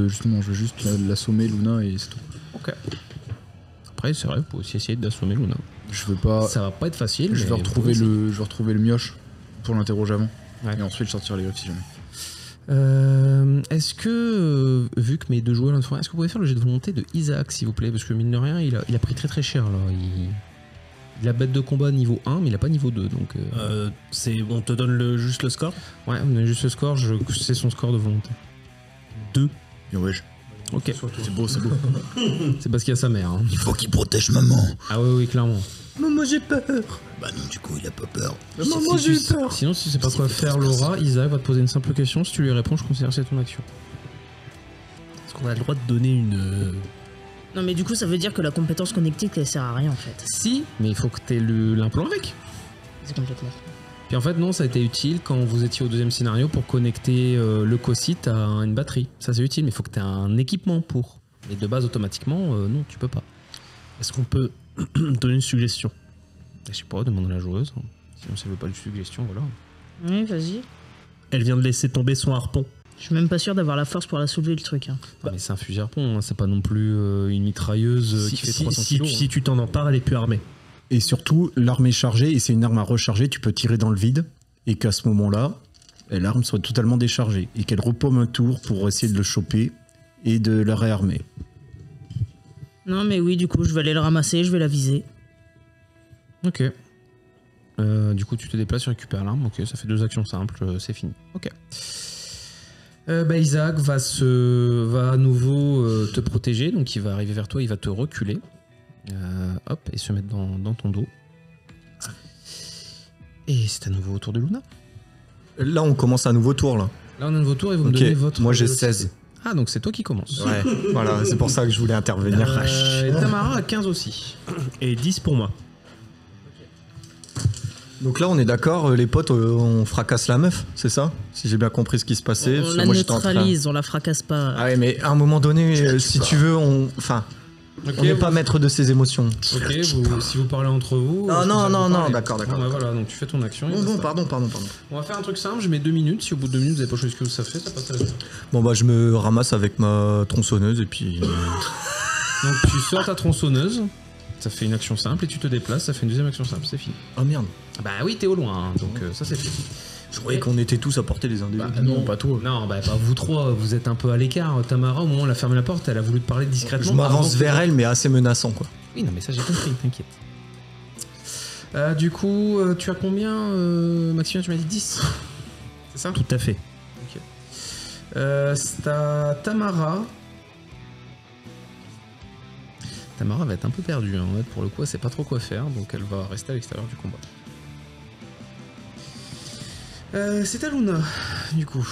l'assommer, Luna, et c'est tout. Ok. Après, c'est vrai, vous pouvez aussi essayer d'assommer Luna. Je veux pas... Ça va pas être facile, je vais retrouver le mioche pour l'interroger avant. Ouais. Et ensuite, je sortirai les griffes si jamais. Est-ce que, vu que mes deux joueurs l'ont fait, est-ce que vous pouvez faire le jet de volonté de Isaac, s'il vous plaît? Parce que mine de rien, il a pris très très cher là. Il a bête de combat niveau 1, mais il a pas niveau 2. Donc, on te donne juste le score? Ouais, on a juste le score, c'est son score de volonté. 2. Et ouais. Ok. C'est beau, c'est beau. C'est parce qu'il y a sa mère. Hein. Il faut qu'il protège maman. Ah oui, clairement. Maman, j'ai peur. Bah non, du coup, il a pas peur. Maman, j'ai peur. Sinon, si tu sais pas quoi faire, Laura, Isaac va te poser une simple question. Si tu lui réponds, je considère que c'est ton action. Est-ce qu'on a le droit de donner une... Non, mais du coup, ça veut dire que la compétence connectique, elle sert à rien en fait. Si, mais il faut que tu aies l'implant avec. C'est complètement. Puis en fait, non, ça a été utile quand vous étiez au deuxième scénario pour connecter le cosite à une batterie. Ça, c'est utile, mais il faut que tu aies un équipement pour. Et de base, automatiquement, non, tu peux pas. Est-ce qu'on peut donner une suggestion? Je sais pas, demande à la joueuse. Sinon, si elle veut pas de suggestion, voilà. Oui, vas-y. Elle vient de laisser tomber son harpon. Je suis même pas sûr d'avoir la force pour la soulever le truc. Hein. Mais c'est un fusil harpon, hein. C'est pas non plus une mitrailleuse qui fait 300 kilos. Si tu t'en empares, elle est plus armée. Et surtout, l'arme est chargée et c'est une arme à recharger. Tu peux tirer dans le vide et qu'à ce moment-là, l'arme soit totalement déchargée et qu'elle repaume un tour pour essayer de le choper et de la réarmer. Non, mais oui, du coup, je vais aller le ramasser, je vais la viser. Ok. Du coup, tu te déplaces, tu récupères l'arme. Ok, ça fait 2 actions simples, c'est fini. Ok. Isaac va à nouveau te protéger, donc il va arriver vers toi, il va te reculer. Hop, et se mettre dans ton dos. Et c'est à nouveau au tour de Luna. Là, on commence un nouveau tour, là. Là, on a un nouveau tour et vous me donnez votre... Moi, j'ai 16. Ah, donc c'est toi qui commence. Ouais, voilà, c'est pour ça que je voulais intervenir. Et Tamara a 15 aussi. Et 10 pour moi. Donc là, on est d'accord, les potes, on fracasse la meuf, c'est ça? Si j'ai bien compris ce qui se passait. On la neutralise, on la fracasse pas. Ah ouais, mais à un moment donné, si tu veux, Enfin, on n'est pas maître de ses émotions. Ok, si vous parlez entre vous... Non, d'accord. Bon, voilà, donc tu fais ton action. Bon, pardon. On va faire un truc simple, je mets 2 minutes. Si au bout de 2 minutes, vous n'avez pas choisi ce que ça fait, ça passe à la suite. Bon, bah, je me ramasse avec ma tronçonneuse et puis... Donc tu sors ta tronçonneuse, ça fait une action simple, et tu te déplaces, ça fait une deuxième action simple, c'est fini. Oh merde. Bah oui, t'es au loin, hein, donc ça c'est fini. Je croyais qu'on était tous à portée les uns des autres. Non, pas toi. Non, bah pas vous trois, vous êtes un peu à l'écart. Tamara, au moment où elle a fermé la porte, elle a voulu te parler discrètement. Je m'avance vers elle, mais assez menaçant, quoi. Oui, non, mais ça j'ai compris, t'inquiète. Du coup, tu as combien, Maxime? Tu m'as dit 10. C'est ça? Tout à fait. Ok. C'est à Tamara. Tamara va être un peu perdue, hein. Pour le coup, elle sait pas trop quoi faire, donc elle va rester à l'extérieur du combat. C'est à Luna, du coup.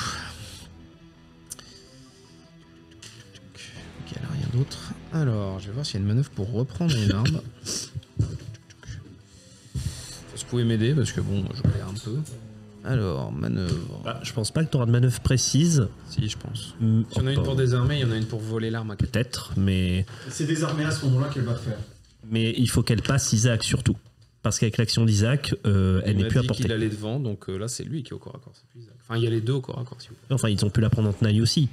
Ok, là, rien d'autre. Alors, je vais voir s'il y a une manœuvre pour reprendre une arme. Vous pouvez m'aider, parce que bon, je galère un peu. Alors, manœuvre. Bah, je pense pas que tu auras de manœuvre précise. Si, je pense. Il y en a une pour désarmer, il y en a une pour voler l'arme à quelqu'un. Peut-être, mais... C'est désarmé à ce moment-là qu'elle va faire. Mais il faut qu'elle passe Isaac surtout. Parce qu'avec l'action d'Isaac, elle n'est plus à portée. Il allait devant, donc là c'est lui qui est au corps à corps, c'est plus Isaac. Enfin, il y a les deux au corps à corps, si vous voulez. Enfin, ils ont pu la prendre en tenaille aussi.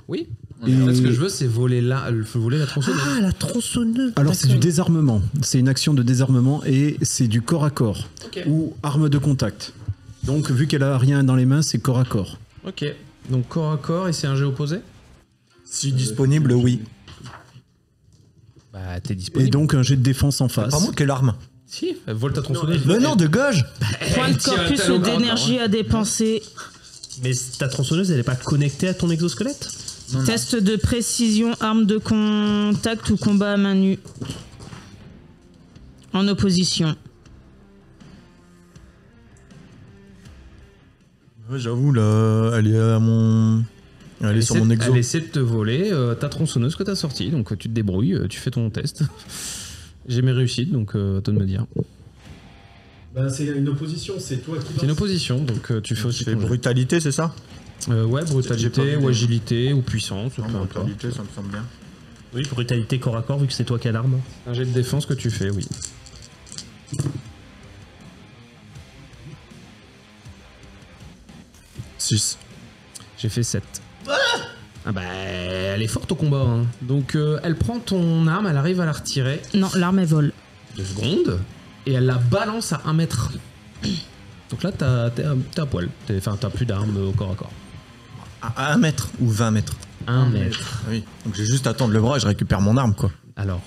Oui. Et en fait, ce que je veux, c'est voler la tronçonneuse. Ah, la tronçonneuse. Alors c'est du désarmement. C'est une action de désarmement et c'est du corps à corps. Okay. Ou arme de contact. Donc vu qu'elle a rien dans les mains, c'est corps à corps. Ok. Donc corps à corps et c'est un jet opposé? Si disponible, oui. Bah t'es disponible. Et donc un jet de défense en face. Par contre, quelle arme? Si, elle vole ta tronçonneuse. Mais non, de gauche. Point de corpus ou d'énergie à dépenser. Mais ta tronçonneuse, elle est pas connectée à ton exosquelette? Non. Test de précision, arme de contact ou combat à main nue. En opposition. Ouais, j'avoue, là, elle est à mon... Elle est sur mon exo. Elle essaie de te voler ta tronçonneuse que t'as sortie, donc tu te débrouilles, tu fais ton test. J'ai mes réussites, donc à toi de me dire. Ben, c'est une opposition, c'est toi qui... C'est une opposition, donc tu fais aussi... Tu fais brutalité, c'est ça? Ouais, brutalité, ou agilité, ou puissance. Brutalité, ça me semble bien. Oui, brutalité corps à corps, vu que c'est toi qui as l'arme. Un jet de défense que tu fais, oui. J'ai fait 7. Ah bah, elle est forte au combat. Hein. Donc, elle prend ton arme, elle arrive à la retirer. Non, l'arme, elle vole. 2 secondes. Et elle la balance à 1 mètre. Donc là, t'es à poil. Enfin, t'as plus d'armes au corps à corps. À 1 mètre ou 20 mètres? 1 mètre. Oui. Donc j'ai juste à tendre le bras et je récupère mon arme, quoi. Alors,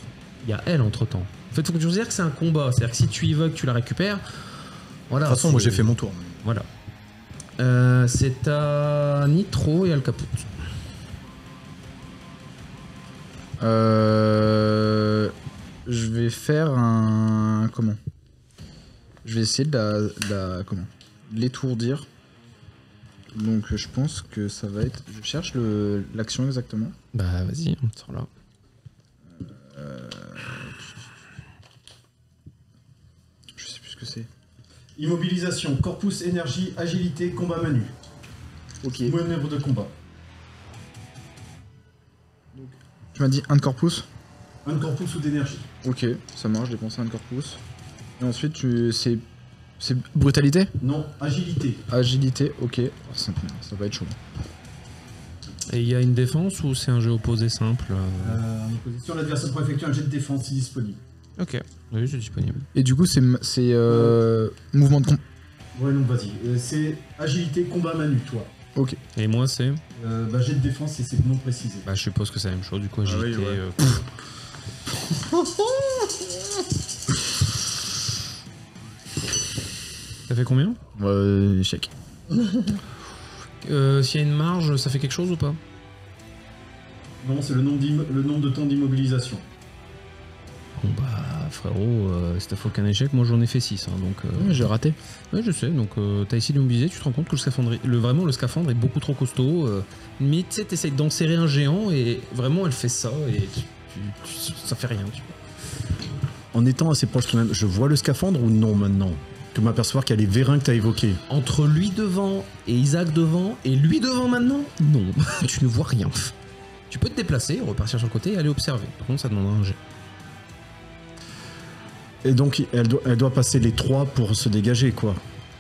il y a elle entre-temps. En fait, faut que tu dire que c'est un combat. C'est-à-dire que si tu y vas, que tu la récupères... Voilà, de toute façon, moi j'ai fait mon tour. Voilà. C'est à Nitro et Al Caput. Je vais faire un... Comment? Je vais essayer de comment? L'étourdir. Donc je pense que ça va être... Je cherche l'action exactement. Bah vas-y, sors là. Je sais plus ce que c'est. Immobilisation, corpus, énergie, agilité, combat manu. Ok. Manœuvre de combat. Tu m'as dit un de corpus? Un corpus ou d'énergie. Ok, ça marche, je dépense un de corpus. Et ensuite, c'est brutalité? Non, agilité. Agilité, ok. Oh, ça va être chaud. Et il y a une défense ou c'est un jeu opposé simple En opposition, l'adversaire pourra effectuer un jet de défense si disponible. Ok, oui, c'est disponible. Et du coup, c'est mouvement de combat. Ouais, non, vas-y. C'est agilité, combat manu, toi. Ok. Et moi, c'est jet de défense et c'est non précisé. Bah, je suppose que c'est la même chose, du coup, agilité. oui, ouais. Ça fait combien? Échec. S'il y a une marge, ça fait quelque chose ou pas? Non, c'est le nombre de temps d'immobilisation. Bon bah frérot, c'était faut qu'un échec, moi j'en ai fait 6 hein, donc... J'ai raté. Ouais je sais, donc t'as essayé d'immobiliser, tu te rends compte que le scaphandre est beaucoup trop costaud, mais tu sais t'essayes d'enserrer un géant et vraiment elle fait ça et ça fait rien tu vois. En étant assez proche quand même, je vois le scaphandre ou non maintenant? Que m'apercevoir qu'il y a les vérins que t'as évoqués. Entre lui devant et Isaac devant et lui devant maintenant? Non, tu ne vois rien. Tu peux te déplacer, repartir sur le côté et aller observer, par contre ça demandera un jet. Et donc, elle doit passer les 3 pour se dégager, quoi.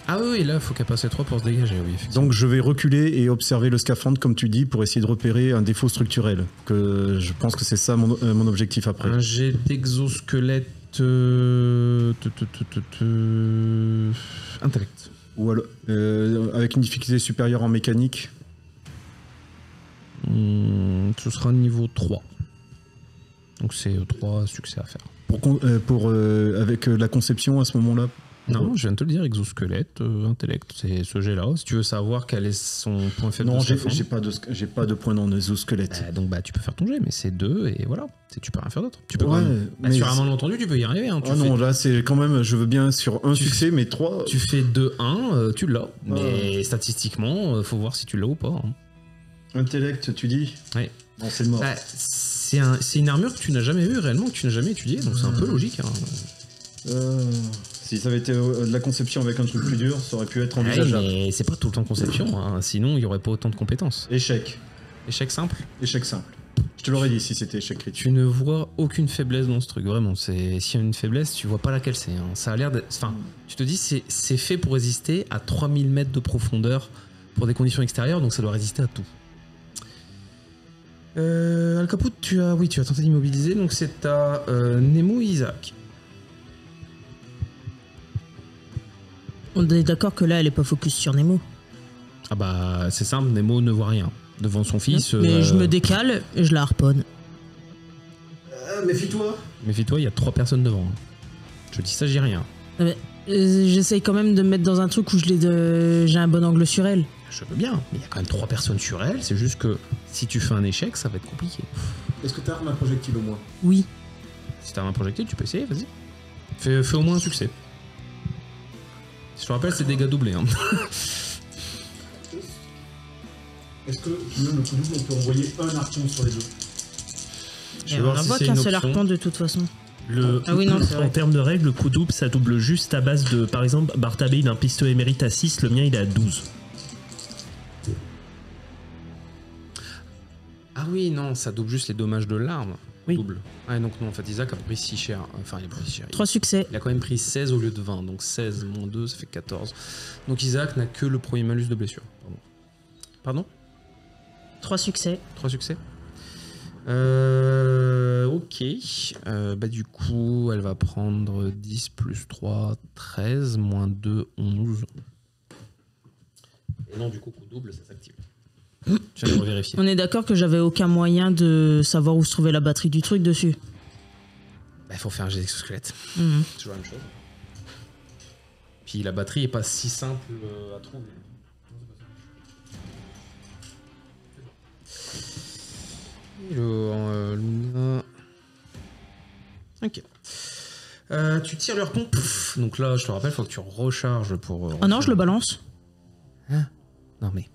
Ah oui, là, il faut qu'elle passe les 3 pour se dégager, oui, effectivement. Donc, je vais reculer et observer le scaphandre, comme tu dis, pour essayer de repérer un défaut structurel. Que je pense que c'est ça mon objectif après. Un jet d'exosquelette... Intellect. Ou alors, avec une difficulté supérieure en mécanique. Ce sera niveau 3. Donc c'est 3 succès à faire. Avec la conception à ce moment-là? Non, je viens de te le dire, exosquelette, intellect, c'est ce jet-là. Si tu veux savoir quel est son point faible. Non, j'ai pas de point dans l'exosquelette. Donc bah tu peux faire ton jet, mais c'est 2 et voilà. Tu peux rien faire d'autre. Tu peux sur un malentendu, tu peux y arriver. Hein. Non, là c'est quand même, je veux bien sur un succès, mais 3. Tu fais 2-1, tu l'as. Mais statistiquement, faut voir si tu l'as ou pas. Hein. Intellect, tu dis? Oui. Non, c'est mort. Bah, c'est une armure que tu n'as jamais vue réellement, que tu n'as jamais étudiée, donc c'est un peu logique. Hein. Si ça avait été de la conception avec un truc plus dur, ça aurait pu être envisageable. Mais c'est pas tout le temps conception, hein. Sinon il n'y aurait pas autant de compétences. Échec. Échec simple? Échec simple. Je te l'aurais dit si c'était échec critique. Tu ne vois aucune faiblesse dans ce truc, vraiment. S'il y a une faiblesse, tu vois pas laquelle c'est. Hein. Ça a l'air d'être... Enfin, tu te dis c'est fait pour résister à 3000 mètres de profondeur pour des conditions extérieures, donc ça doit résister à tout. Al Caput, tu as tenté d'immobiliser, donc c'est à Nemo et Isaac. On est d'accord que là, elle est pas focus sur Nemo. Ah bah, c'est simple, Nemo ne voit rien devant son fils. Mais je me décale et je la harponne. Méfie-toi. Méfie-toi, il y a 3 personnes devant. Je dis ça, j'ai rien. J'essaye quand même de me mettre dans un truc où j'ai un bon angle sur elle. Je veux bien, mais il y a quand même 3 personnes sur elle, c'est juste que si tu fais un échec, ça va être compliqué. Est-ce que t'as arme à projectile au moins? Oui. Si t'as un projectile, tu peux essayer, vas-y. Fais au moins un succès. Je te rappelle, c'est dégâts doublés. Hein. Est-ce que même le coup double, on peut envoyer un harpon sur les deux? Je vais voir si c'est qu'un seul harpon de toute façon. Ah oui, non, en termes de règles, le coup double, ça double juste à base de... Par exemple, Bartabé, il a un pistolet mérite à 6, le mien, il est à 12. Ah oui, non, ça double juste les dommages de l'arme. Oui. Double. Ah, donc non, en fait, Isaac a pris si cher. Enfin, il a pris si cher. 3 succès. Il a quand même pris 16 au lieu de 20. Donc 16 moins 2, ça fait 14. Donc Isaac n'a que le premier malus de blessure. Pardon 3 succès. 3 succès. Ok. Bah du coup, elle va prendre 10 plus 3, 13, moins 2, 11. Et non, du coup, coup double, ça s'active. Je vais revérifier. On est d'accord que j'avais aucun moyen de savoir où se trouvait la batterie du truc dessus. Bah, il faut faire un jet d'exosquelette. Toujours la même chose. Puis la batterie est pas si simple à trouver. Alors, Luna, Ok. Tu tires le harpon. Pouf. Donc là, je te rappelle, il faut que tu recharges pour... Ah non, je le balance. Hein? Non mais...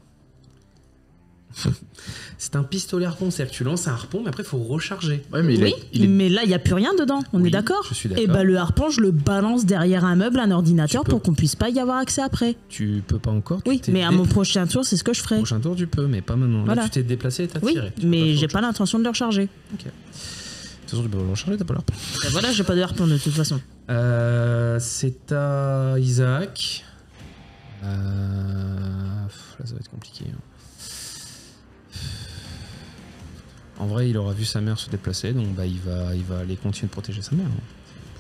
C'est un pistolet harpon, c'est-à-dire que tu lances un harpon, mais après il faut recharger. Ouais, mais mais là il n'y a plus rien dedans, on est d'accord? Je suis d'accord. Et bah le harpon, je le balance derrière un meuble, un ordinateur pour qu'on puisse pas y avoir accès après. Tu peux pas encore. Oui, mais à mon prochain tour, c'est ce que je ferai. Prochain tour, tu peux, mais pas maintenant. Voilà. Là, tu t'es déplacé et t'as tiré. Oui, mais j'ai pas l'intention de le recharger. Ok. De toute façon, tu peux le recharger, t'as pas l'harpon. Et voilà, j'ai pas de harpon de toute façon. C'est à Isaac. Là, ça va être compliqué. En vrai, il aura vu sa mère se déplacer, donc bah, il va aller continuer de protéger sa mère.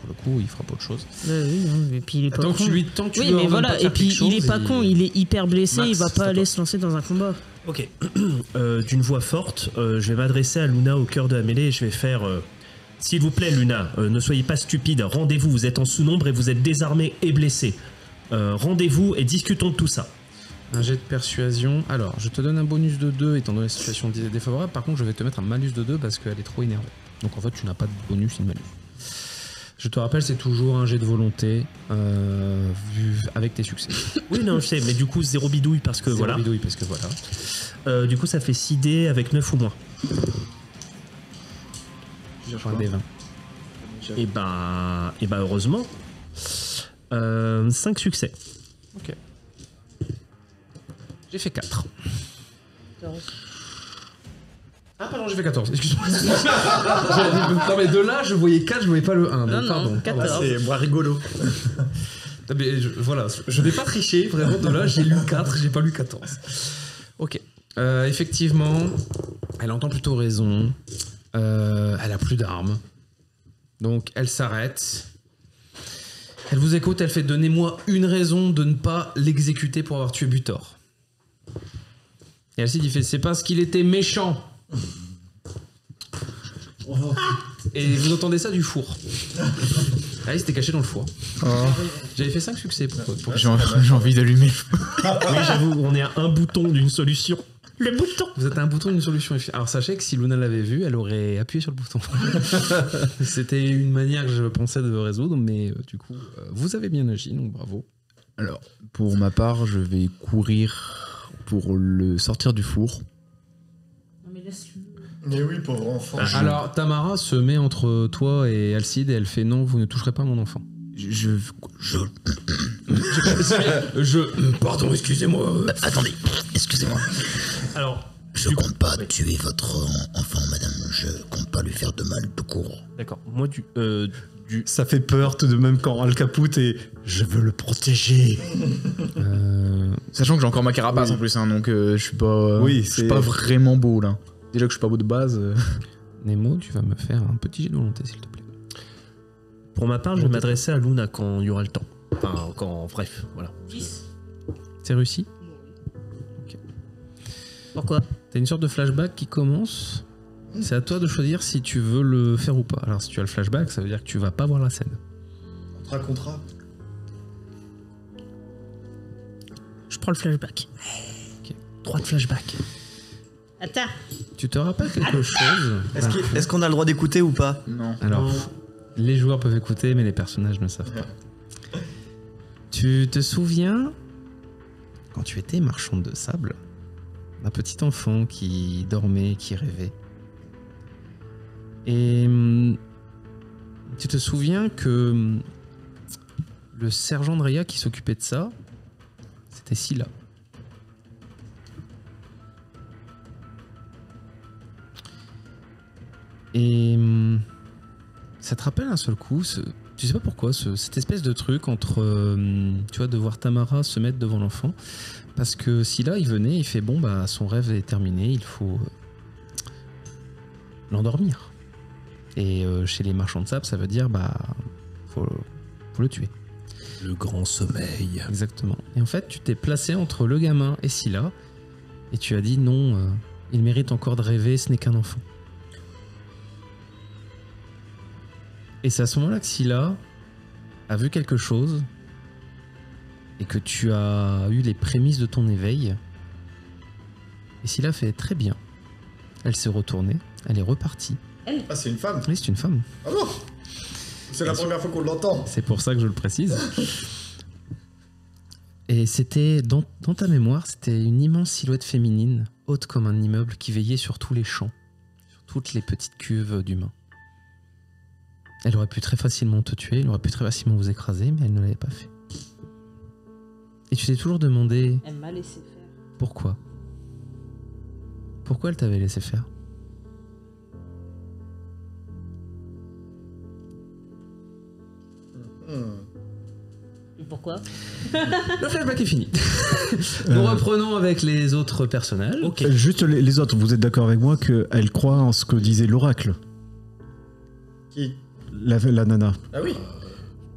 Pour le coup, il fera pas autre chose. Oui, non, et puis il est pas Tant con. que tu oui, mais voilà, et puis il est pas con, il est hyper blessé, Max, il va pas aller se lancer dans un combat. Ok. D'une voix forte, je vais m'adresser à Luna au cœur de la mêlée et je vais faire... S'il vous plaît, Luna, ne soyez pas stupide, rendez-vous, vous êtes en sous-nombre et vous êtes désarmé et blessé. Rendez-vous et discutons de tout ça. Un jet de persuasion. Alors, je te donne un bonus de 2 étant donné la situation défavorable. Par contre, je vais te mettre un malus de 2 parce qu'elle est trop énervée. Donc en fait, tu n'as pas de bonus ni de malus. Je te rappelle, c'est toujours un jet de volonté vu avec tes succès. Oui, non, je sais, mais du coup, 0 bidouille parce que voilà. 0 bidouille parce que voilà. Du coup, ça fait 6 dés avec 9 ou moins. Je prends un des 20. Et bah heureusement. 5 succès. Ok. J'ai fait 4. Ah pardon, j'ai fait 14, excuse-moi. Non mais de là, je voyais 4, je voyais pas le 1. Non, pardon. 14. C'est moi rigolo. Mais voilà, je vais pas tricher, vraiment de là, j'ai lu 4, j'ai pas lu 14. Ok. Effectivement, elle entend plutôt raison. Elle a plus d'armes. Donc elle s'arrête. Elle vous écoute, elle fait donnez-moi une raison de ne pas l'exécuter pour avoir tué Butor. Et Alcide il fait c'est parce qu'il était méchant. Et vous entendez ça du four. Ah, il s'était caché dans le four. J'avais fait 5 succès pour J'ai envie d'allumer. Oui, j'avoue, on est à un bouton d'une solution. Le bouton. Vous êtes à un bouton d'une solution. Alors sachez que si Luna l'avait vu, elle aurait appuyé sur le bouton. C'était une manière que je pensais de résoudre, mais du coup, vous avez bien agi, donc bravo. Alors, pour ma part, je vais courir pour le sortir du four. Non mais laisse-le. Mais oui, pauvre enfant. Alors Tamara se met entre toi et Alcide et elle fait non, vous ne toucherez pas mon enfant. Pardon, excusez-moi. Attendez, excusez-moi. Alors, je compte pas tuer votre enfant, madame. Je compte pas lui faire de mal tout court. D'accord. Moi, Ça fait peur tout de même quand Al Caput est je veux le protéger. Sachant que j'ai encore ma carapace en plus, hein, donc je suis pas. Je suis pas vraiment beau là. Déjà que je suis pas beau de base. Nemo, tu vas me faire un petit jet de volonté, s'il te plaît. Pour ma part, je vais m'adresser à Luna quand il y aura le temps. Enfin, bref, voilà. C'est réussi? Ok. Pourquoi? T'as une sorte de flashback qui commence. C'est à toi de choisir si tu veux le faire ou pas. Alors si tu as le flashback, ça veut dire que tu vas pas voir la scène. Contrat. Je prends le flashback. Ok. 3 de flashback. Attends. Tu te rappelles quelque chose? Est-ce qu'on a le droit d'écouter ou pas? Non. Alors, les joueurs peuvent écouter, mais les personnages ne savent pas. Tu te souviens, quand tu étais marchande de sable, d'un petit enfant qui dormait, qui rêvait. Et tu te souviens que le sergent de Rhea qui s'occupait de ça, c'était Scylla. Et ça te rappelle un seul coup, tu sais pas pourquoi, cette espèce de truc entre, tu vois, de voir Tamara se mettre devant l'enfant, parce que Scylla, il venait, il fait bon, bah son rêve est terminé, il faut l'endormir. Et chez les marchands de sable, ça veut dire, bah, faut le tuer. Le grand sommeil. Exactement. Et en fait, tu t'es placé entre le gamin et Scylla, et tu as dit non, il mérite encore de rêver, ce n'est qu'un enfant. Et c'est à ce moment-là que Scylla a vu quelque chose et que tu as eu les prémices de ton éveil. Et Scylla fait très bien. Elle s'est retournée, elle est repartie. Ah, c'est une femme? Oui, c'est une femme. Ah bon? C'est la première fois qu'on l'entend. C'est pour ça que je le précise. Et c'était, dans ta mémoire, c'était une immense silhouette féminine, haute comme un immeuble, qui veillait sur tous les champs, sur toutes les petites cuves d'humains. Elle aurait pu très facilement te tuer, elle aurait pu très facilement vous écraser, mais elle ne l'avait pas fait. Et tu t'es toujours demandé... Elle m'a laissé faire. Pourquoi ? Pourquoi elle t'avait laissé faire ? Et pourquoi ? Le flashback est fini. Nous reprenons avec les autres personnages. Okay. Juste les autres, vous êtes d'accord avec moi qu'elle croit en ce que disait l'oracle ? Qui ? La nana. Ah oui.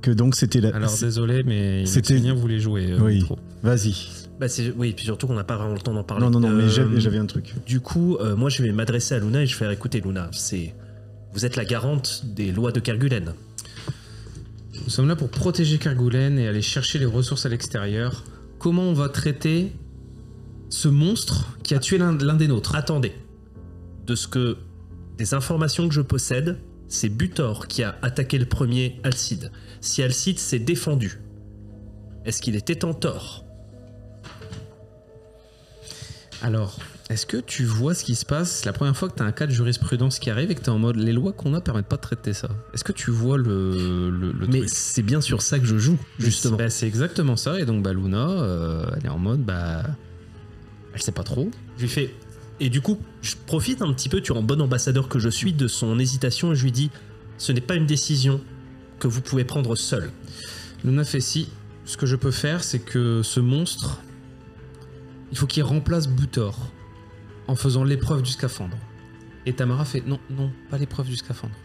Que donc c'était la... Alors désolé, mais Maximilien voulait jouer. Oui, trop. Vas-y. Bah oui, puis surtout qu'on n'a pas vraiment le temps d'en parler. Non, mais j'avais un truc. Du coup, moi je vais m'adresser à Luna et je vais faire écouter Luna. Vous êtes la garante des lois de Kerguelen. Nous sommes là pour protéger Kerguelen et aller chercher les ressources à l'extérieur. Comment on va traiter ce monstre qui a tué l'un des nôtres ? Attendez. Des informations que je possède, c'est Butor qui a attaqué le premier Alcide. Si Alcide s'est défendu, est-ce qu'il était en tort ? Alors, est-ce que tu vois ce qui se passe ? C'est la première fois que tu as un cas de jurisprudence qui arrive et que tu es en mode les lois qu'on a permettent pas de traiter ça. Est-ce que tu vois le Mais truc ? c'est bien sur ça que je joue, justement. C'est exactement ça. Et donc Luna, elle est en mode elle sait pas trop. Je lui fais... Et du coup, je profite un petit peu, tu es en bon ambassadeur que je suis, de son hésitation et je lui dis ce n'est pas une décision que vous pouvez prendre seul. Luna fait si. Ce que je peux faire, c'est que ce monstre, il faut qu'il remplace Butor en faisant l'épreuve du scaphandre. Et Tamara fait non, pas l'épreuve du scaphandre.